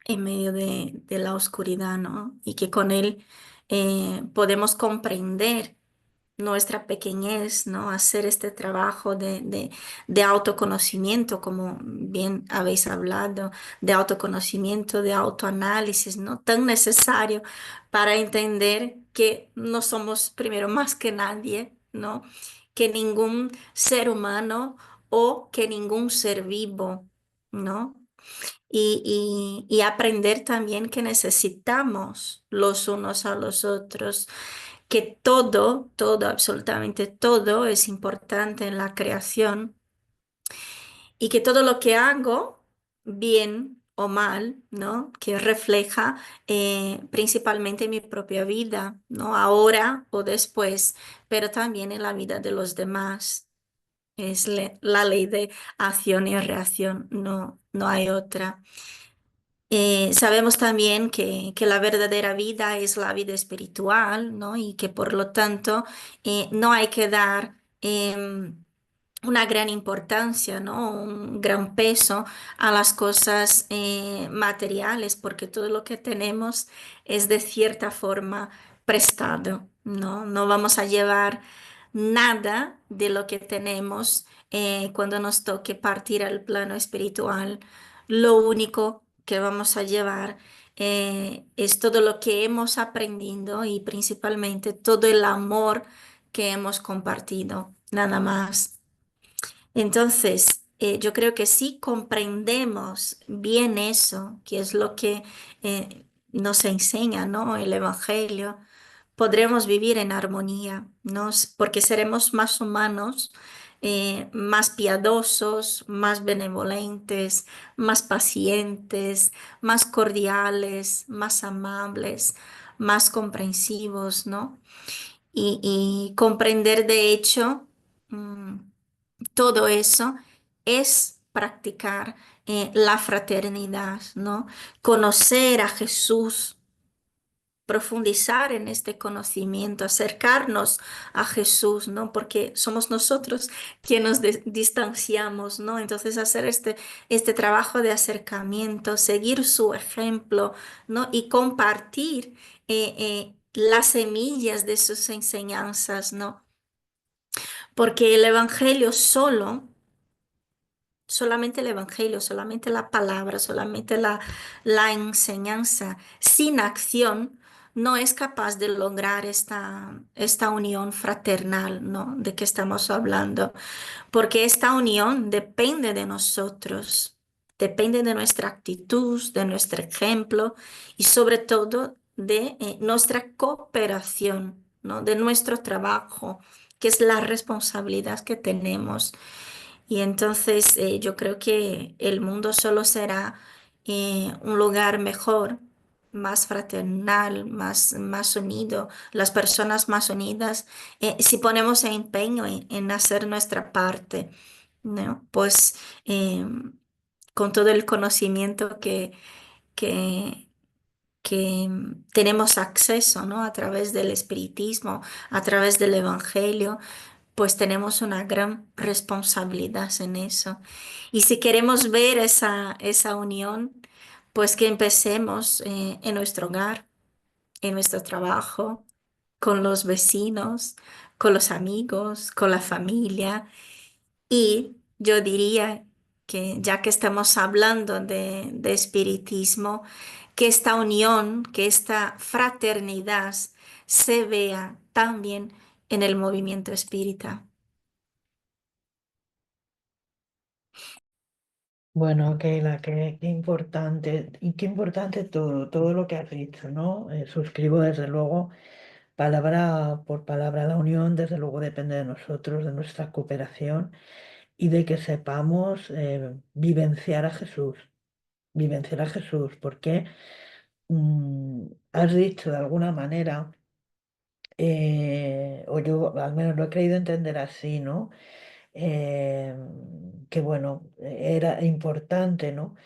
en medio de la oscuridad, ¿no? Y que con él podemos comprender nuestra pequeñez, ¿no? Hacer este trabajo de autoconocimiento, como bien habéis hablado, de autoconocimiento, de autoanálisis, ¿no? Tan necesario para entender que no somos primero más que nadie, ¿no? Que ningún ser humano o que ningún ser vivo, ¿no? Y aprender también que necesitamos los unos a los otros, que todo, absolutamente todo es importante en la creación y que todo lo que hago, bien o mal, ¿no? Que refleja principalmente mi propia vida, ¿no? Ahora o después, pero también en la vida de los demás. Es la ley de acción y reacción, no hay otra. Sabemos también que la verdadera vida es la vida espiritual, ¿no? Y que por lo tanto no hay que dar una gran importancia, ¿no? Un gran peso a las cosas materiales, porque todo lo que tenemos es de cierta forma prestado, ¿no? No vamos a llevar nada de lo que tenemos cuando nos toque partir al plano espiritual. Lo único que vamos a llevar es todo lo que hemos aprendido y principalmente todo el amor que hemos compartido, nada más. Entonces, yo creo que si comprendemos bien eso, que es lo que nos enseña, ¿no? El Evangelio, podremos vivir en armonía, ¿no? Porque seremos más humanos, más piadosos, más benevolentes, más pacientes, más cordiales, más amables, más comprensivos, ¿no? Y comprender de hecho todo eso es practicar la fraternidad, ¿no? Conocer a Jesús, profundizar en este conocimiento, acercarnos a Jesús, ¿no? Porque somos nosotros quienes nos distanciamos, ¿no? Entonces hacer este trabajo de acercamiento, seguir su ejemplo, ¿no? Y compartir las semillas de sus enseñanzas, ¿no? Porque el Evangelio solamente el Evangelio, solamente la palabra, solamente la enseñanza, sin acción, no es capaz de lograr esta unión fraternal, ¿no? De que estamos hablando, porque esta unión depende de nosotros, depende de nuestra actitud, de nuestro ejemplo y sobre todo de nuestra cooperación, ¿no? De nuestro trabajo, que es la responsabilidad que tenemos. Y entonces yo creo que el mundo solo será un lugar mejor, más fraternal, más unido, las personas más unidas, si ponemos empeño en hacer nuestra parte, ¿no? Pues con todo el conocimiento que, que tenemos acceso, ¿no? A través del espiritismo, a través del evangelio, pues tenemos una gran responsabilidad en eso. Y si queremos ver esa unión, pues que empecemos en nuestro hogar, en nuestro trabajo, con los vecinos, con los amigos, con la familia. Y yo diría que ya que estamos hablando de espiritismo, que esta unión, que esta fraternidad se vea también en el movimiento espírita. Bueno, Keila, qué importante, y qué importante todo lo que has dicho, ¿no? Suscribo desde luego palabra por palabra. La unión, desde luego, depende de nosotros, de nuestra cooperación y de que sepamos vivenciar a Jesús, porque has dicho de alguna manera, o yo al menos lo he creído entender así, ¿no? eh, que bueno, era importante, ¿no?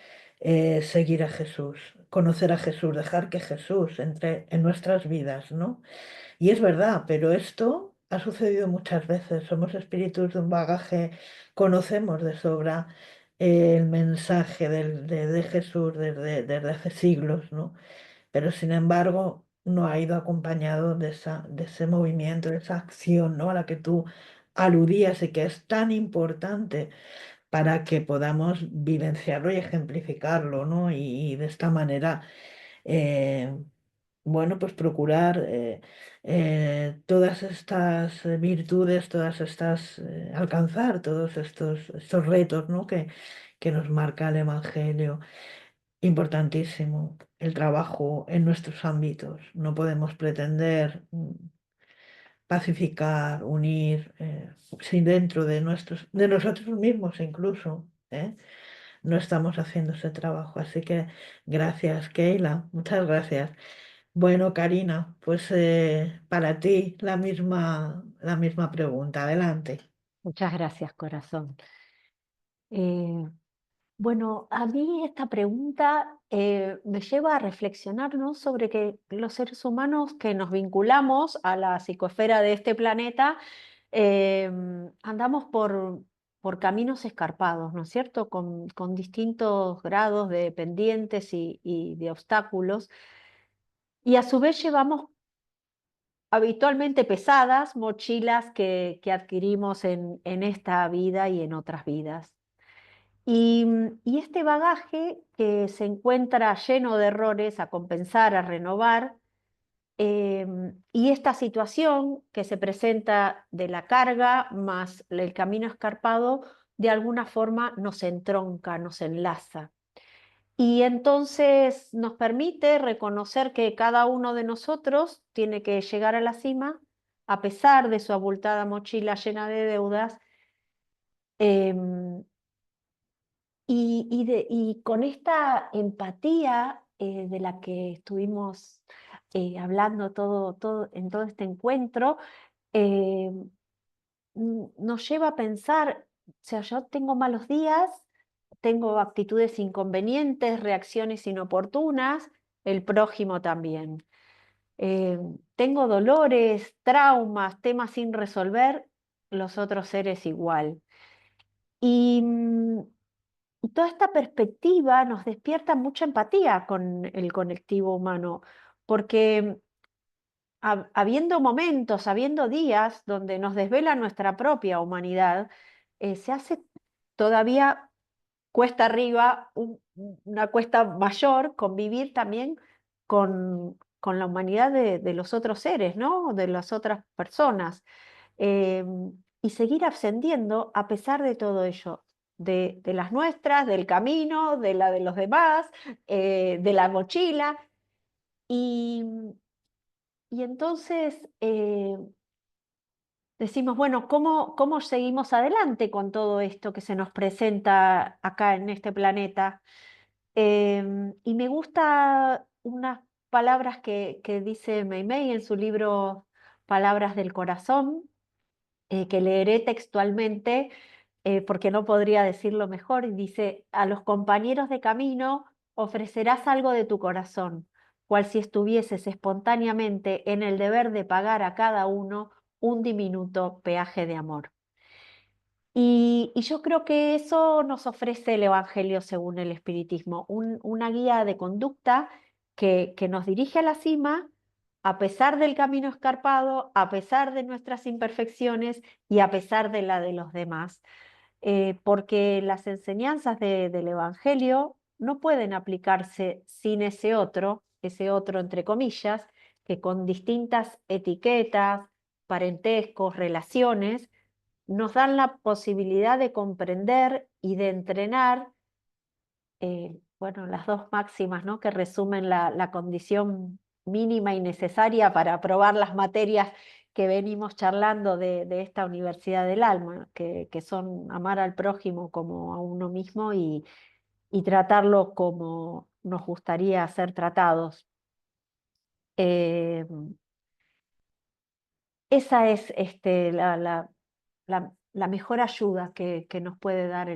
Seguir a Jesús, conocer a Jesús, dejar que Jesús entre en nuestras vidas, ¿no? Y es verdad, pero esto ha sucedido muchas veces. Somos espíritus de un bagaje, conocemos de sobra el mensaje de Jesús desde hace siglos, ¿no? Pero sin embargo no ha ido acompañado de ese movimiento, de esa acción, ¿no? A la que tú aludías y que es tan importante para que podamos vivenciarlo y ejemplificarlo, ¿no? Y de esta manera, eh, bueno, pues procurar todas estas virtudes, alcanzar todos estos retos, ¿no? Que nos marca el Evangelio. Importantísimo el trabajo en nuestros ámbitos. No podemos pretender pacificar, unir, si dentro de nosotros mismos incluso, no estamos haciendo ese trabajo. Así que gracias, Keila, muchas gracias. Bueno, Karina, pues para ti la misma pregunta. Adelante. Muchas gracias, corazón. Eh, Bueno, a mí esta pregunta me lleva a reflexionar, ¿no? Sobre que los seres humanos que nos vinculamos a la psicoesfera de este planeta andamos por caminos escarpados, ¿no es cierto? Con distintos grados de pendientes y de obstáculos. Y a su vez llevamos habitualmente pesadas mochilas que adquirimos en esta vida y en otras vidas. Y este bagaje que se encuentra lleno de errores a compensar, a renovar, y esta situación que se presenta de la carga más el camino escarpado, de alguna forma nos entronca, nos enlaza. Y entonces nos permite reconocer que cada uno de nosotros tiene que llegar a la cima, a pesar de su abultada mochila llena de deudas. em, y con esta empatía de la que estuvimos hablando en todo este encuentro, eh, nos lleva a pensar, o sea, yo tengo malos días, tengo actitudes inconvenientes, reacciones inoportunas, el prójimo también. Eh, Tengo dolores, traumas, temas sin resolver, los otros seres igual. Y y toda esta perspectiva nos despierta mucha empatía con el colectivo humano, porque habiendo momentos, habiendo días donde nos desvela nuestra propia humanidad, se hace todavía cuesta arriba, una cuesta mayor, convivir también con la humanidad de los otros seres, ¿no? De las otras personas. eh, y seguir ascendiendo a pesar de todo ello, de las nuestras, del camino, de la de los demás, de la mochila. Y, y entonces decimos, bueno, ¿cómo seguimos adelante con todo esto que se nos presenta acá en este planeta? Y me gusta unas palabras que dice Meimei en su libro Palabras del Corazón, que leeré textualmente, porque no podría decirlo mejor, y dice, a los compañeros de camino ofrecerás algo de tu corazón, cual si estuvieses espontáneamente en el deber de pagar a cada uno un diminuto peaje de amor. Y yo creo que eso nos ofrece el Evangelio según el Espiritismo, una guía de conducta que nos dirige a la cima a pesar del camino escarpado, a pesar de nuestras imperfecciones y a pesar de la de los demás. Porque las enseñanzas del Evangelio no pueden aplicarse sin ese otro entre comillas, que con distintas etiquetas, parentescos, relaciones, nos dan la posibilidad de comprender y de entrenar, bueno, las dos máximas, ¿no?, que resumen la condición mínima y necesaria para aprobar las materias que venimos charlando de esta Universidad del Alma, que son amar al prójimo como a uno mismo y tratarlo como nos gustaría ser tratados. Eh, Esa es la mejor ayuda que nos puede dar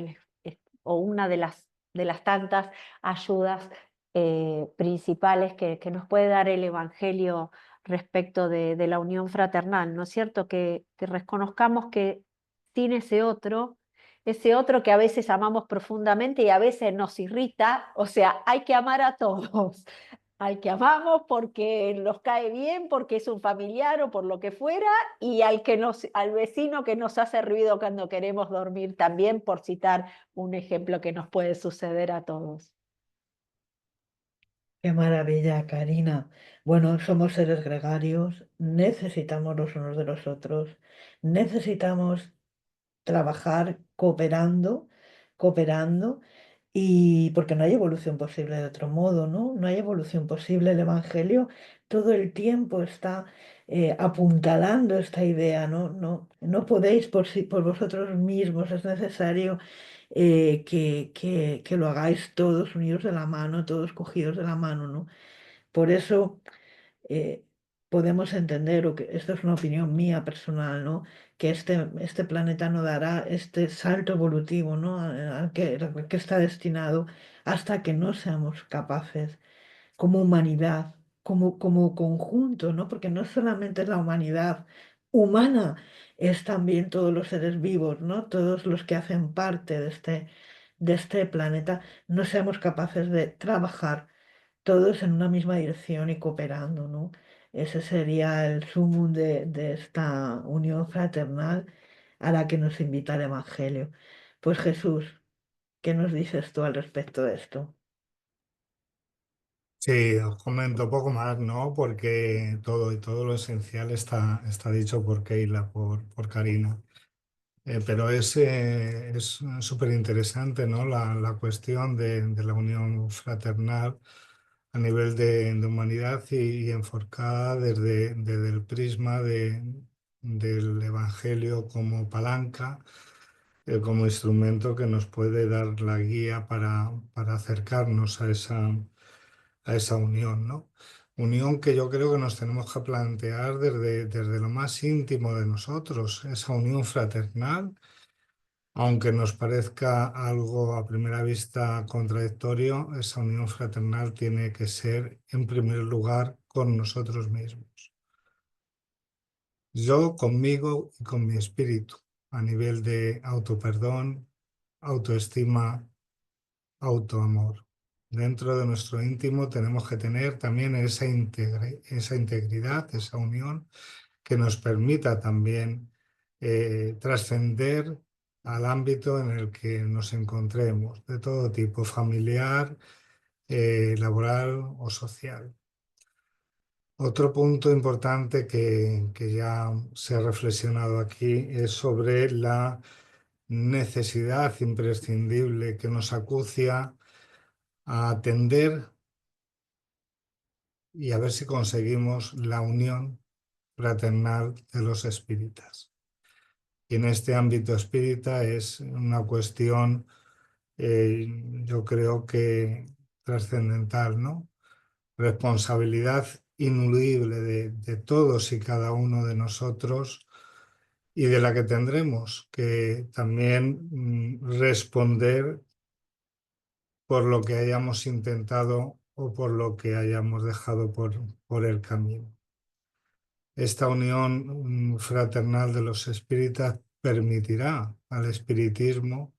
o una de las tantas ayudas principales que nos puede dar el Evangelio respecto de la unión fraternal, ¿no es cierto? Que reconozcamos que sin ese otro que a veces amamos profundamente y a veces nos irrita, o sea, hay que amar a todos, al que amamos porque nos cae bien, porque es un familiar o por lo que fuera, y al vecino que nos hace ruido cuando queremos dormir también, por citar un ejemplo que nos puede suceder a todos. Qué maravilla, Karina. Bueno, somos seres gregarios, necesitamos los unos de los otros, necesitamos trabajar cooperando, y porque no hay evolución posible de otro modo, ¿no? No hay evolución posible. El Evangelio todo el tiempo está apuntalando esta idea, ¿no? No podéis por vosotros mismos, es necesario que lo hagáis todos unidos de la mano, todos cogidos de la mano, ¿no? Por eso eh, podemos entender, o que esto es una opinión mía personal, ¿no?, que este planeta no dará este salto evolutivo, ¿no?, al que está destinado, hasta que no seamos capaces como humanidad, como conjunto, ¿no? Porque no solamente es la humanidad humana, es también todos los seres vivos, ¿no? Todos los que hacen parte de este planeta, no seamos capaces de trabajar todos en una misma dirección y cooperando, ¿no? Ese sería el sumum de esta unión fraternal a la que nos invita el Evangelio. Pues Jesús, ¿qué nos dices tú al respecto de esto? Sí, os comento poco más, ¿no? Porque todo lo esencial está dicho por Keila, por Karina. Pero es súper interesante, ¿no? La cuestión de la unión fraternal a nivel de humanidad y enforcada desde el prisma del Evangelio como palanca, como instrumento que nos puede dar la guía para acercarnos a esa unión, ¿no? Unión que yo creo que nos tenemos que plantear desde lo más íntimo de nosotros, esa unión fraternal, aunque nos parezca algo a primera vista contradictorio, esa unión fraternal tiene que ser en primer lugar con nosotros mismos. Yo conmigo y con mi espíritu, a nivel de autoperdón, autoestima, autoamor. Dentro de nuestro íntimo tenemos que tener también esa integridad, esa unión que nos permita también trascender al ámbito en el que nos encontremos, de todo tipo, familiar, laboral o social. Otro punto importante que ya se ha reflexionado aquí es sobre la necesidad imprescindible que nos acucia a atender y a ver si conseguimos la unión fraternal de los espíritas. Y en este ámbito espírita es una cuestión, yo creo que trascendental, ¿no? Responsabilidad ineludible de todos y cada uno de nosotros y de la que tendremos que también responder por lo que hayamos intentado o por lo que hayamos dejado por el camino. Esta unión fraternal de los espíritas permitirá al espiritismo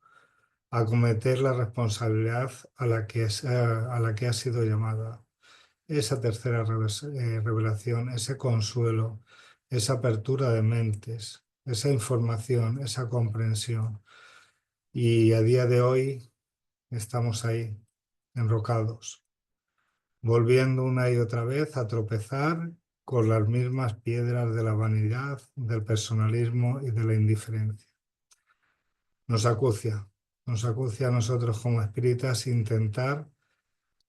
acometer la responsabilidad a la que ha sido llamada. Esa tercera revelación, ese consuelo, esa apertura de mentes, esa información, esa comprensión. Y a día de hoy estamos ahí, enrocados, volviendo una y otra vez a tropezar con las mismas piedras de la vanidad, del personalismo y de la indiferencia. Nos acucia a nosotros como espíritas intentar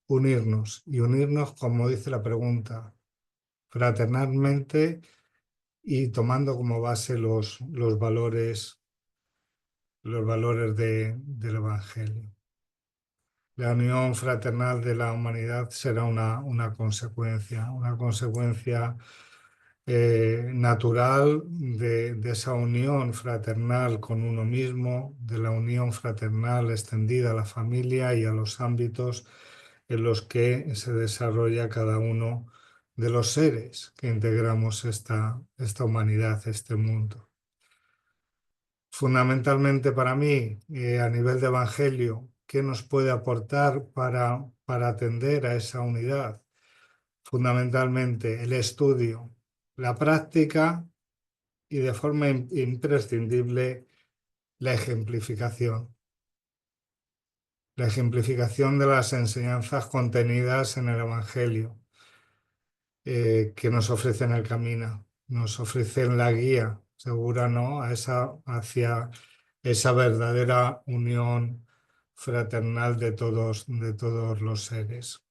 unirnos, y unirnos, como dice la pregunta, fraternalmente y tomando como base los valores del Evangelio. La unión fraternal de la humanidad será una consecuencia natural de esa unión fraternal con uno mismo, de la unión fraternal extendida a la familia y a los ámbitos en los que se desarrolla cada uno de los seres que integramos esta humanidad, este mundo. Fundamentalmente para mí, a nivel de Evangelio, ¿qué nos puede aportar para atender a esa unidad? Fundamentalmente el estudio, la práctica y de forma imprescindible la ejemplificación. La ejemplificación de las enseñanzas contenidas en el Evangelio que nos ofrecen el camino, nos ofrecen la guía segura, ¿no? Hacia esa verdadera unión fraternal de todos los seres.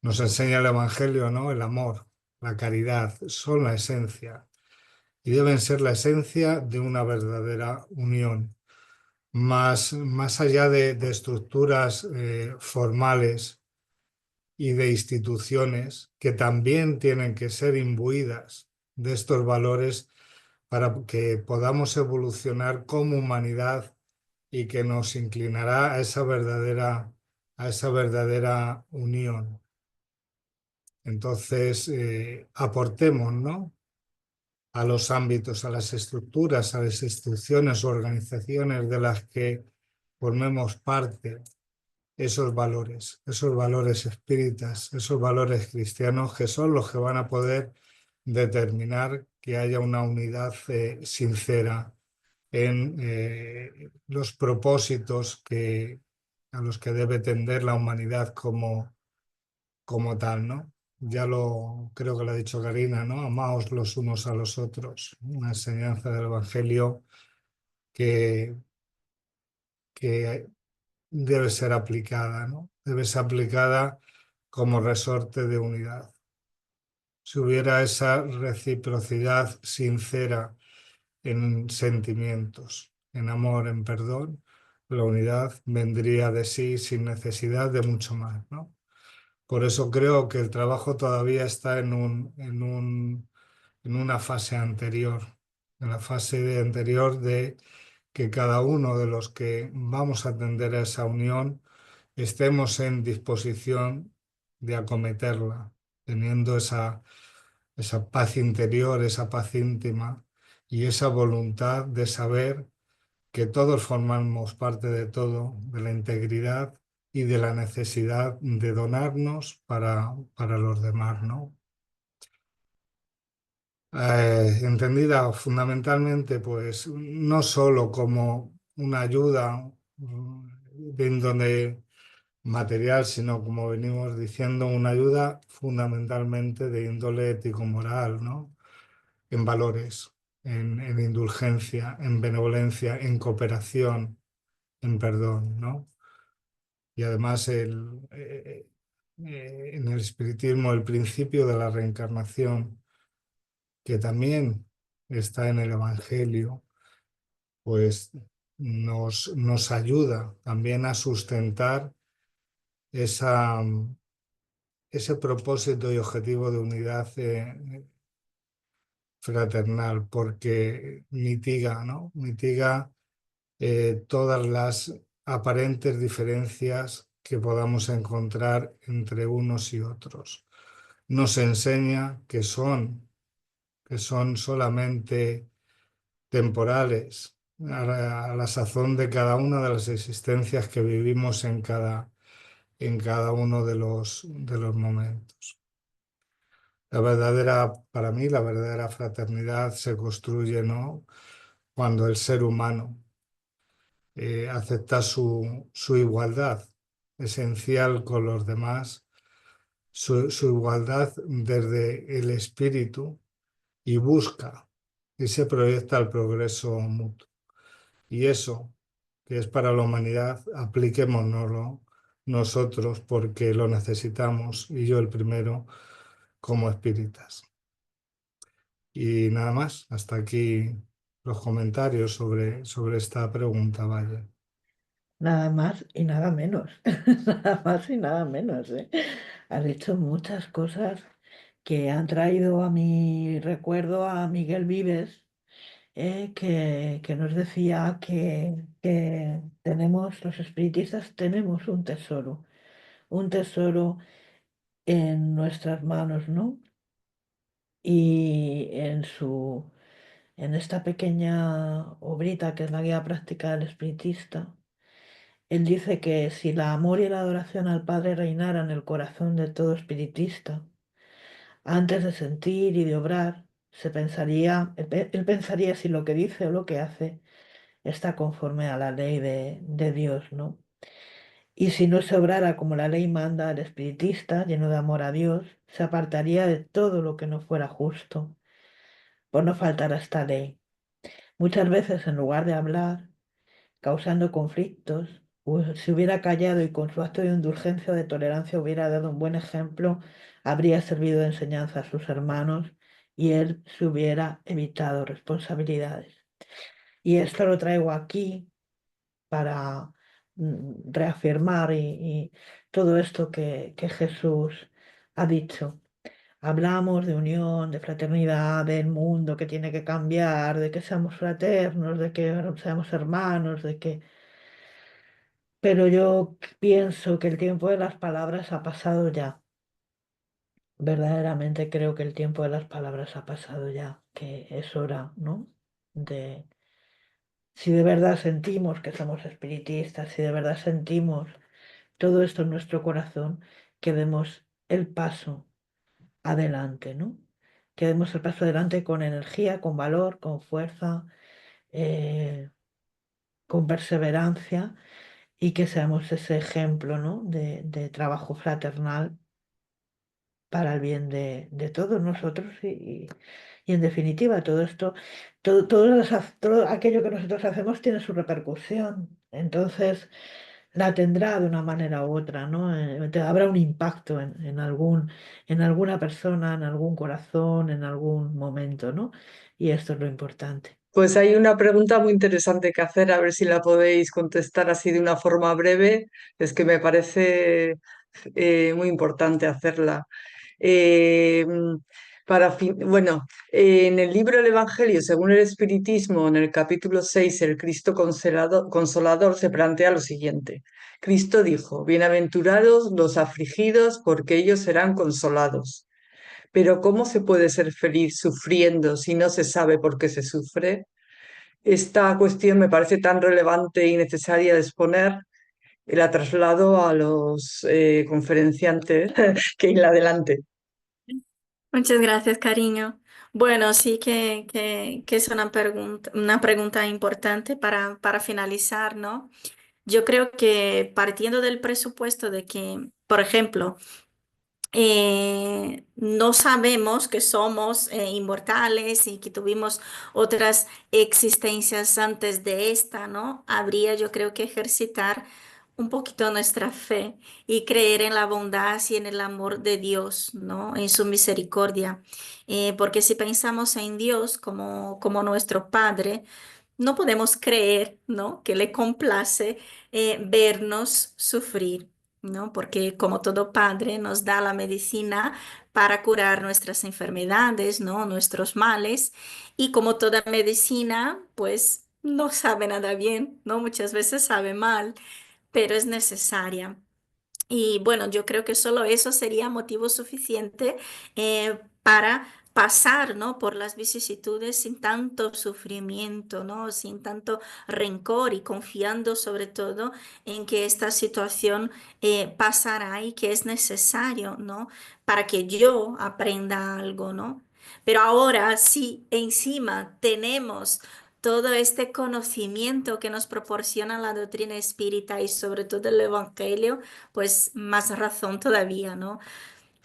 Nos enseña el Evangelio, ¿no? El amor, la caridad, son la esencia y deben ser la esencia de una verdadera unión. Más allá de estructuras formales y de instituciones que también tienen que ser imbuidas de estos valores para que podamos evolucionar como humanidad y que nos inclinará a esa verdadera unión. Entonces, aportemos, ¿no?, a los ámbitos, a las estructuras, a las instituciones o organizaciones de las que formemos parte, esos valores espíritas, esos valores cristianos que son los que van a poder determinar que haya una unidad sincera en los propósitos a los que debe tender la humanidad como tal, ¿no? Creo que lo ha dicho Karina, ¿no? Amaos los unos a los otros. Una enseñanza del Evangelio que debe ser aplicada, ¿no? Debe ser aplicada como resorte de unidad. Si hubiera esa reciprocidad sincera en sentimientos, en amor, en perdón, la unidad vendría de sí sin necesidad de mucho más, ¿no? Por eso creo que el trabajo todavía está en una fase anterior, en la fase anterior de que cada uno de los que vamos a atender a esa unión estemos en disposición de acometerla, teniendo esa paz interior, esa paz íntima y esa voluntad de saber que todos formamos parte de todo, de la integridad y de la necesidad de donarnos para los demás, ¿no? Entendida fundamentalmente, pues, no solo como una ayuda de índole material, sino, como venimos diciendo, una ayuda fundamentalmente de índole ético-moral, ¿no? En valores, en indulgencia, en benevolencia, en cooperación, en perdón, ¿no? Y además en el espiritismo el principio de la reencarnación, que también está en el Evangelio, pues nos ayuda también a sustentar ese propósito y objetivo de unidad fraternal porque mitiga, ¿no? Mitiga todas las aparentes diferencias que podamos encontrar entre unos y otros. Nos enseña que son solamente temporales a la sazón de cada una de las existencias que vivimos en cada uno de los momentos. Para mí, la verdadera fraternidad se construye, ¿no? Cuando el ser humano acepta su igualdad esencial con los demás, su igualdad desde el espíritu y busca y se proyecta el progreso mutuo. Y eso, que es para la humanidad, apliquémonoslo nosotros porque lo necesitamos, y yo el primero, como espíritas. Y nada más, hasta aquí los comentarios sobre esta pregunta, vaya. Nada más y nada menos. Nada más y nada menos, ¿eh? Has dicho muchas cosas que han traído a mi recuerdo a Miguel Vives, que nos decía que los espiritistas tenemos un tesoro en nuestras manos, ¿no? Y en esta pequeña obrita que es la guía práctica del espiritista, él dice que si el amor y la adoración al Padre reinara en el corazón de todo espiritista, antes de sentir y de obrar, él pensaría si lo que dice o lo que hace está conforme a la ley de Dios, ¿no? Y si no se obrara como la ley manda, el espiritista, lleno de amor a Dios, se apartaría de todo lo que no fuera justo, por no faltar a esta ley. Muchas veces, en lugar de hablar, causando conflictos, si hubiera callado y con su acto de indulgencia o de tolerancia hubiera dado un buen ejemplo, habría servido de enseñanza a sus hermanos y él se hubiera evitado responsabilidades. Y esto lo traigo aquí para reafirmar y todo esto que Jesús ha dicho. Hablamos de unión, de fraternidad, del mundo que tiene que cambiar, de que seamos fraternos, de que seamos hermanos, de que... Pero yo pienso que el tiempo de las palabras ha pasado ya. Verdaderamente creo que el tiempo de las palabras ha pasado ya, que es hora, ¿no? De, si de verdad sentimos que somos espiritistas, si de verdad sentimos todo esto en nuestro corazón, que demos el paso adelante, ¿no? Que demos el paso adelante con energía, con valor, con fuerza, eh, con perseverancia y que seamos ese ejemplo, ¿no? de trabajo fraternal para el bien de todos nosotros y en definitiva todo esto, todo aquello que nosotros hacemos tiene su repercusión. Entonces la tendrá de una manera u otra, ¿no? Habrá un impacto en alguna persona, en algún corazón, en algún momento, ¿no? Y esto es lo importante. Pues hay una pregunta muy interesante que hacer, a ver si la podéis contestar así de una forma breve. Es que me parece muy importante hacerla. Eh, bueno, en el libro El Evangelio, según el Espiritismo, en el capítulo 6, el Cristo Consolador se plantea lo siguiente. Cristo dijo, bienaventurados los afligidos, porque ellos serán consolados. Pero ¿cómo se puede ser feliz sufriendo si no se sabe por qué se sufre? Esta cuestión me parece tan relevante y necesaria de exponer, la traslado a los conferenciantes que ir adelante. Muchas gracias, cariño. Bueno, sí que es una pregunta importante para finalizar, ¿no? Yo creo que partiendo del presupuesto de que, por ejemplo, no sabemos que somos inmortales y que tuvimos otras existencias antes de esta, ¿no? Habría, yo creo, que ejercitar un poquito nuestra fe y creer en la bondad y en el amor de Dios, ¿no? En su misericordia. Porque si pensamos en Dios como nuestro Padre, no podemos creer, ¿no? Que le complace vernos sufrir, ¿no? Porque como todo padre nos da la medicina para curar nuestras enfermedades, ¿no? Nuestros males. Y como toda medicina, pues no sabe nada bien, ¿no? Muchas veces sabe mal, pero es necesaria. Y bueno, yo creo que solo eso sería motivo suficiente para pasar, ¿no? Por las vicisitudes sin tanto sufrimiento, ¿no? Sin tanto rencor y confiando sobre todo en que esta situación pasará y que es necesario, ¿no? Para que yo aprenda algo, ¿no? Pero ahora sí, encima tenemos todo este conocimiento que nos proporciona la doctrina espírita y sobre todo el Evangelio, pues más razón todavía, ¿no?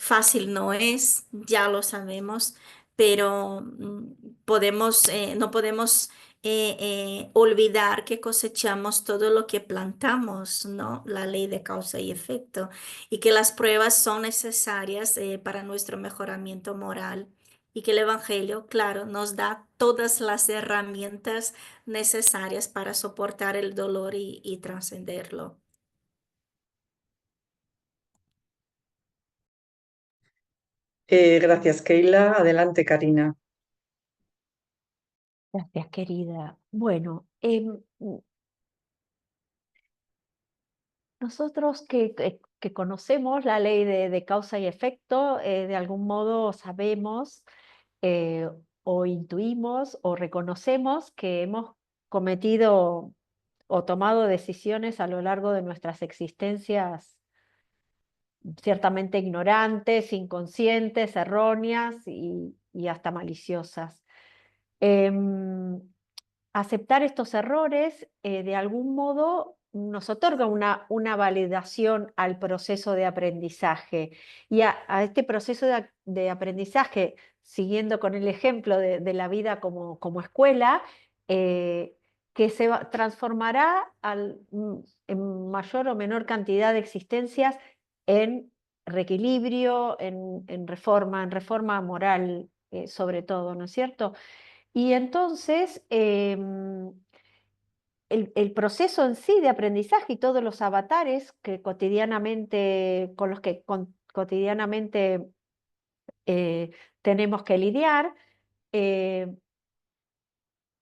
Fácil no es, ya lo sabemos, pero no podemos olvidar que cosechamos todo lo que plantamos, ¿no? La ley de causa y efecto, y que las pruebas son necesarias para nuestro mejoramiento moral. Y que el Evangelio, claro, nos da todas las herramientas necesarias para soportar el dolor y trascenderlo. Gracias, Keila. Adelante, Karina. Gracias, querida. Bueno, nosotros que conocemos la ley de causa y efecto, de algún modo sabemos eh, o intuimos o reconocemos que hemos cometido o tomado decisiones a lo largo de nuestras existencias ciertamente ignorantes, inconscientes, erróneas y hasta maliciosas. Em, Aceptar estos errores de algún modo nos otorga una validación al proceso de aprendizaje y a este proceso de aprendizaje, siguiendo con el ejemplo de la vida como escuela, que transformará en mayor o menor cantidad de existencias en reequilibrio, en reforma moral, sobre todo, ¿no es cierto? Y entonces, el proceso en sí de aprendizaje y todos los avatares que cotidianamente, con los que cotidianamente tenemos que lidiar, eh,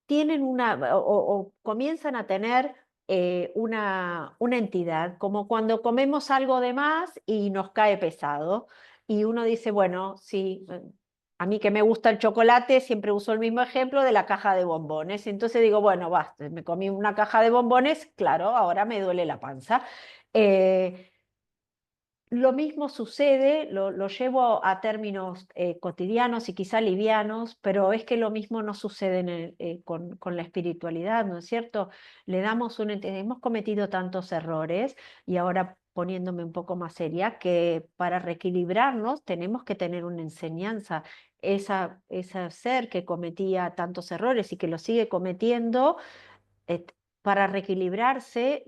tienen o comienzan a tener una entidad, como cuando comemos algo de más y nos cae pesado. Y uno dice, bueno, sí, a mí que me gusta el chocolate, siempre uso el mismo ejemplo de la caja de bombones. Entonces digo, bueno, basta, me comí una caja de bombones, claro, ahora me duele la panza. Eh, lo mismo sucede, lo llevo a términos cotidianos y quizá livianos, pero es que lo mismo no sucede con la espiritualidad, ¿no es cierto? Le damos hemos cometido tantos errores y ahora poniéndome un poco más seria, que para reequilibrarnos tenemos que tener una enseñanza. Ese ser que cometía tantos errores y que lo sigue cometiendo, eh, para reequilibrarse,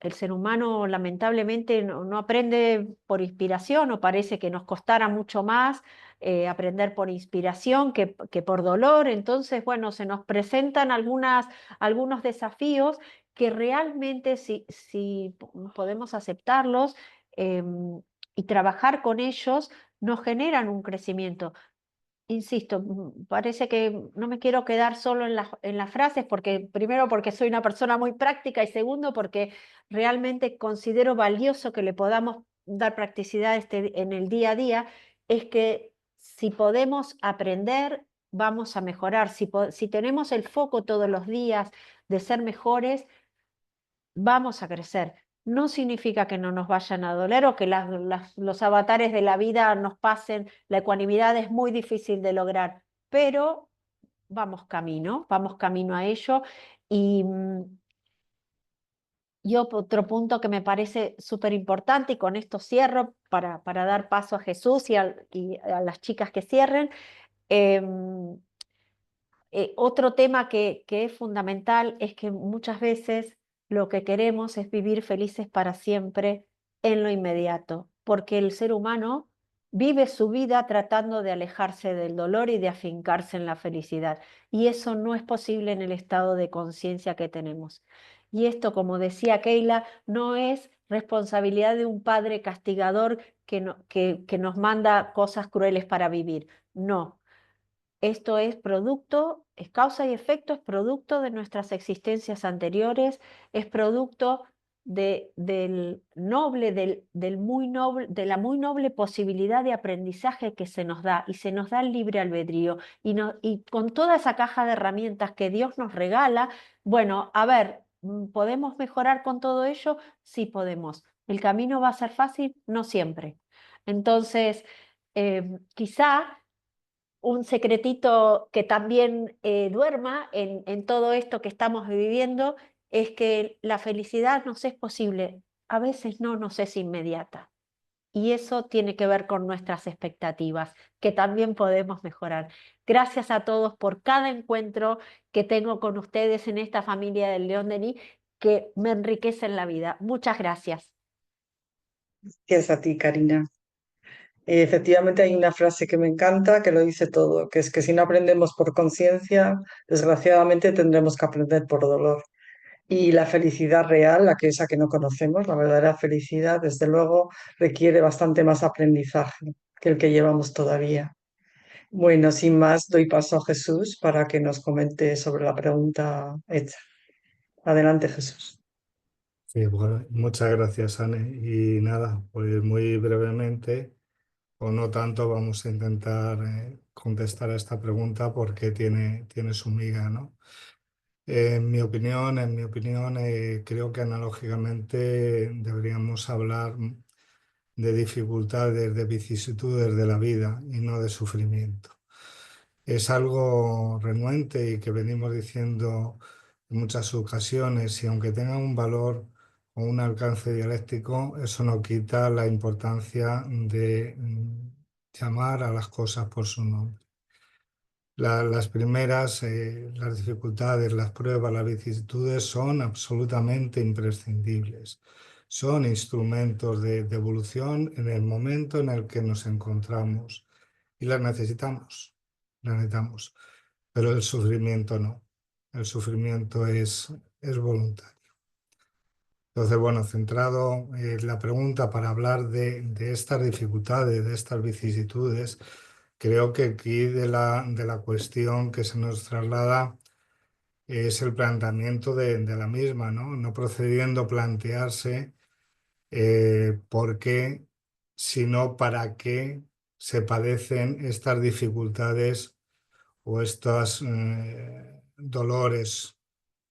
el ser humano lamentablemente no aprende por inspiración, o parece que nos costara mucho más aprender por inspiración que por dolor. Entonces, bueno, se nos presentan algunos desafíos que realmente si podemos aceptarlos y trabajar con ellos, nos generan un crecimiento. Insisto, parece que no me quiero quedar solo en las frases, porque primero porque soy una persona muy práctica y segundo porque realmente considero valioso que le podamos dar practicidad en el día a día, es que si podemos aprender, vamos a mejorar. Si tenemos el foco todos los días de ser mejores, vamos a crecer. No significa que no nos vayan a doler o que los avatares de la vida nos pasen. La ecuanimidad es muy difícil de lograr, pero vamos camino a ello. Y, y otro punto que me parece súper importante, y con esto cierro para dar paso a Jesús y a las chicas que cierren. Otro tema que es fundamental es que muchas veces lo que queremos es vivir felices para siempre en lo inmediato, porque el ser humano vive su vida tratando de alejarse del dolor y de afincarse en la felicidad, y eso no es posible en el estado de conciencia que tenemos. Y esto, como decía Keila, no es responsabilidad de un padre castigador que nos manda cosas crueles para vivir. No. Esto es producto, es causa y efecto, es producto de nuestras existencias anteriores, es producto del noble, muy noble, de la muy noble posibilidad de aprendizaje que se nos da, y se nos da el libre albedrío. Y con toda esa caja de herramientas que Dios nos regala, bueno, a ver, ¿podemos mejorar con todo ello? Sí podemos. ¿El camino va a ser fácil? No siempre. Entonces, quizá un secretito que también duerma en todo esto que estamos viviendo es que la felicidad nos es posible, a veces no nos es inmediata. Y eso tiene que ver con nuestras expectativas, que también podemos mejorar. Gracias a todos por cada encuentro que tengo con ustedes en esta familia del León Denis, que me enriquecen la vida. Muchas gracias. Gracias a ti, Karina. Efectivamente hay una frase que me encanta que lo dice todo, que es que si no aprendemos por conciencia, desgraciadamente tendremos que aprender por dolor. Y la felicidad real, la que esa que no conocemos, la verdadera felicidad, desde luego requiere bastante más aprendizaje que el que llevamos todavía. Bueno, sin más, doy paso a Jesús para que nos comente sobre la pregunta hecha. Adelante, Jesús. Sí, bueno, muchas gracias, Anne. Y nada, pues muy brevemente, o no tanto, vamos a intentar contestar a esta pregunta porque tiene su miga, ¿no? En mi opinión, creo que analógicamente deberíamos hablar de dificultades, de vicisitudes de la vida y no de sufrimiento. Es algo renuente y que venimos diciendo en muchas ocasiones, y aunque tenga un valor o un alcance dialéctico, eso no quita la importancia de llamar a las cosas por su nombre. Las primeras, las dificultades, las pruebas, las vicisitudes son absolutamente imprescindibles. Son instrumentos de evolución en el momento en el que nos encontramos y las necesitamos, las necesitamos. Pero el sufrimiento no. El sufrimiento es voluntario. Entonces, bueno, centrado en la pregunta para hablar de estas dificultades, de estas vicisitudes, creo que aquí de la cuestión que se nos traslada es el planteamiento de la misma, ¿no? No procediendo a plantearse por qué, sino para qué se padecen estas dificultades o estos dolores,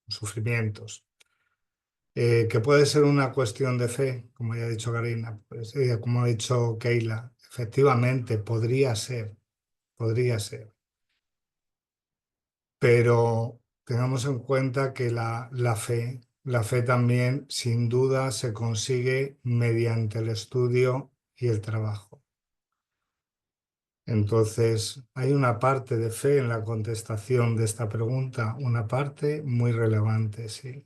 sufrimientos. Que puede ser una cuestión de fe, como ya ha dicho Karina, pues, como ha dicho Keila, efectivamente podría ser. Pero tengamos en cuenta que la fe también sin duda se consigue mediante el estudio y el trabajo. Entonces, hay una parte de fe en la contestación de esta pregunta, una parte muy relevante, sí.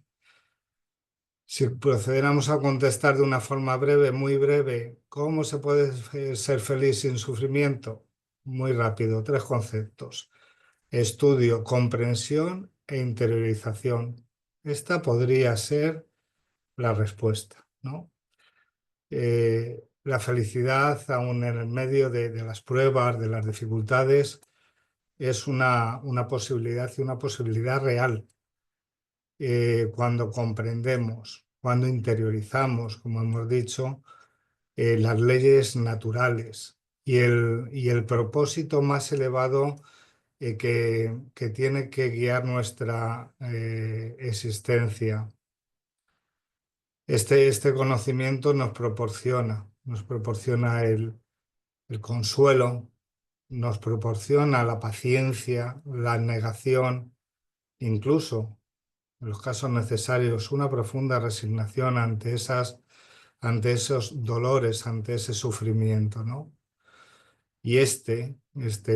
Si procediéramos a contestar de una forma breve, muy breve, ¿cómo se puede ser feliz sin sufrimiento? Muy rápido, 3 conceptos: estudio, comprensión e interiorización. Esta podría ser la respuesta, ¿no? La felicidad, aún en el medio de las pruebas, de las dificultades, es una posibilidad y una posibilidad real. Cuando comprendemos, cuando interiorizamos, como hemos dicho, las leyes naturales y el propósito más elevado que tiene que guiar nuestra existencia. Este conocimiento nos proporciona el consuelo, nos proporciona la paciencia, la negación, incluso en los casos necesarios, una profunda resignación ante esos dolores, ante ese sufrimiento, ¿no? Y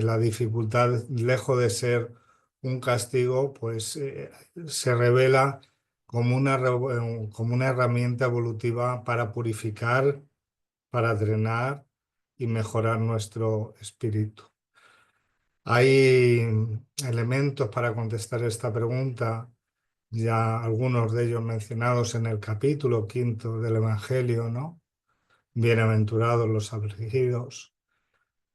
la dificultad, lejos de ser un castigo, pues se revela como una herramienta evolutiva para purificar, para drenar y mejorar nuestro espíritu. Hay elementos para contestar esta pregunta, ya algunos de ellos mencionados en el capítulo 5 del Evangelio, ¿no? bienaventurados los afligidos,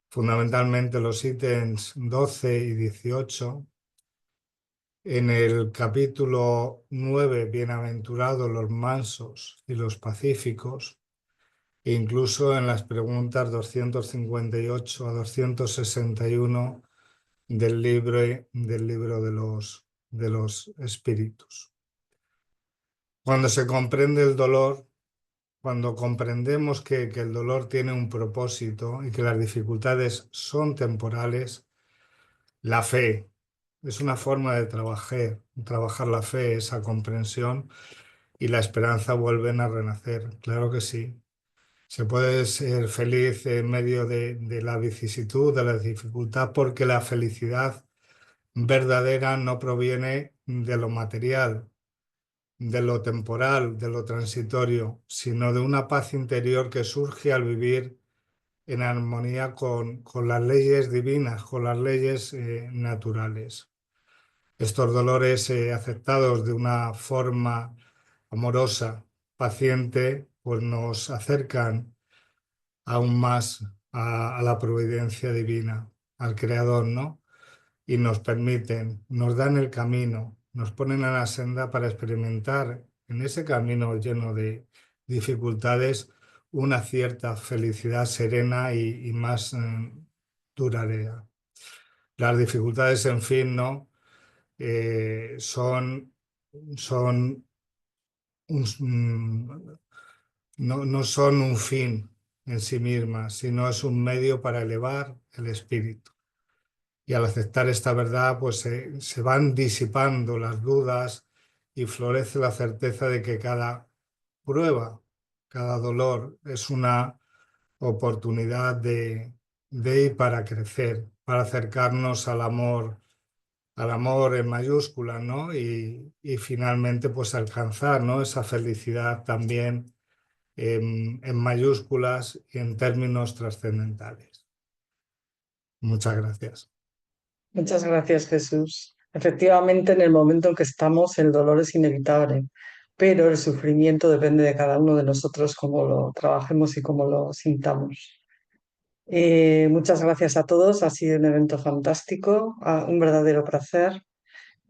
fundamentalmente los ítems 12 y 18. En el capítulo 9, bienaventurados los mansos y los pacíficos, e incluso en las preguntas 258 a 261 del libro de los espíritus. Cuando se comprende el dolor, cuando comprendemos que el dolor tiene un propósito y que las dificultades son temporales, la fe es una forma de trabajar la fe, esa comprensión, y la esperanza vuelven a renacer. Claro que sí. Se puede ser feliz en medio de la vicisitud, de la dificultad, porque la felicidad verdadera no proviene de lo material, de lo temporal, de lo transitorio, sino de una paz interior que surge al vivir en armonía con las leyes divinas, con las leyes naturales. Estos dolores aceptados de una forma amorosa, paciente, pues nos acercan aún más a la providencia divina, al Creador, ¿no? Y nos permiten, nos dan el camino, nos ponen a la senda para experimentar en ese camino lleno de dificultades una cierta felicidad serena y más duradera. Las dificultades, en fin, ¿no? Son no son un fin en sí mismas, sino es un medio para elevar el espíritu. Y al aceptar esta verdad, pues se van disipando las dudas y florece la certeza de que cada prueba, cada dolor es una oportunidad de ir para crecer, para acercarnos al amor en mayúscula, ¿no? Y finalmente pues alcanzar, ¿no? Esa felicidad también en mayúsculas y en términos trascendentales. Muchas gracias. Muchas gracias, Jesús. Efectivamente, en el momento en que estamos, el dolor es inevitable, pero el sufrimiento depende de cada uno de nosotros, cómo lo trabajemos y cómo lo sintamos. Muchas gracias a todos, ha sido un evento fantástico, un verdadero placer.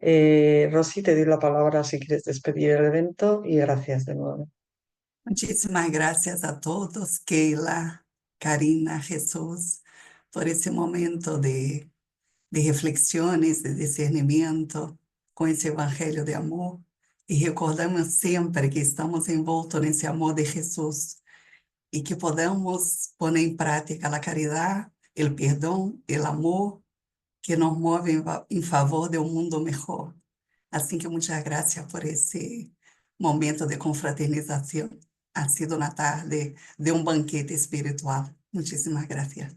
Rosy, te doy la palabra si quieres despedir el evento y gracias de nuevo. Muchísimas gracias a todos, Keila, Karina, Jesús, por ese momento de reflexiones, de discernimiento con ese evangelio de amor. Y recordamos siempre que estamos envoltos en ese amor de Jesús y que podamos poner en práctica la caridad, el perdón, el amor que nos mueve en favor de un mundo mejor. Así que muchas gracias por ese momento de confraternización. Ha sido una tarde de un banquete espiritual. Muchísimas gracias.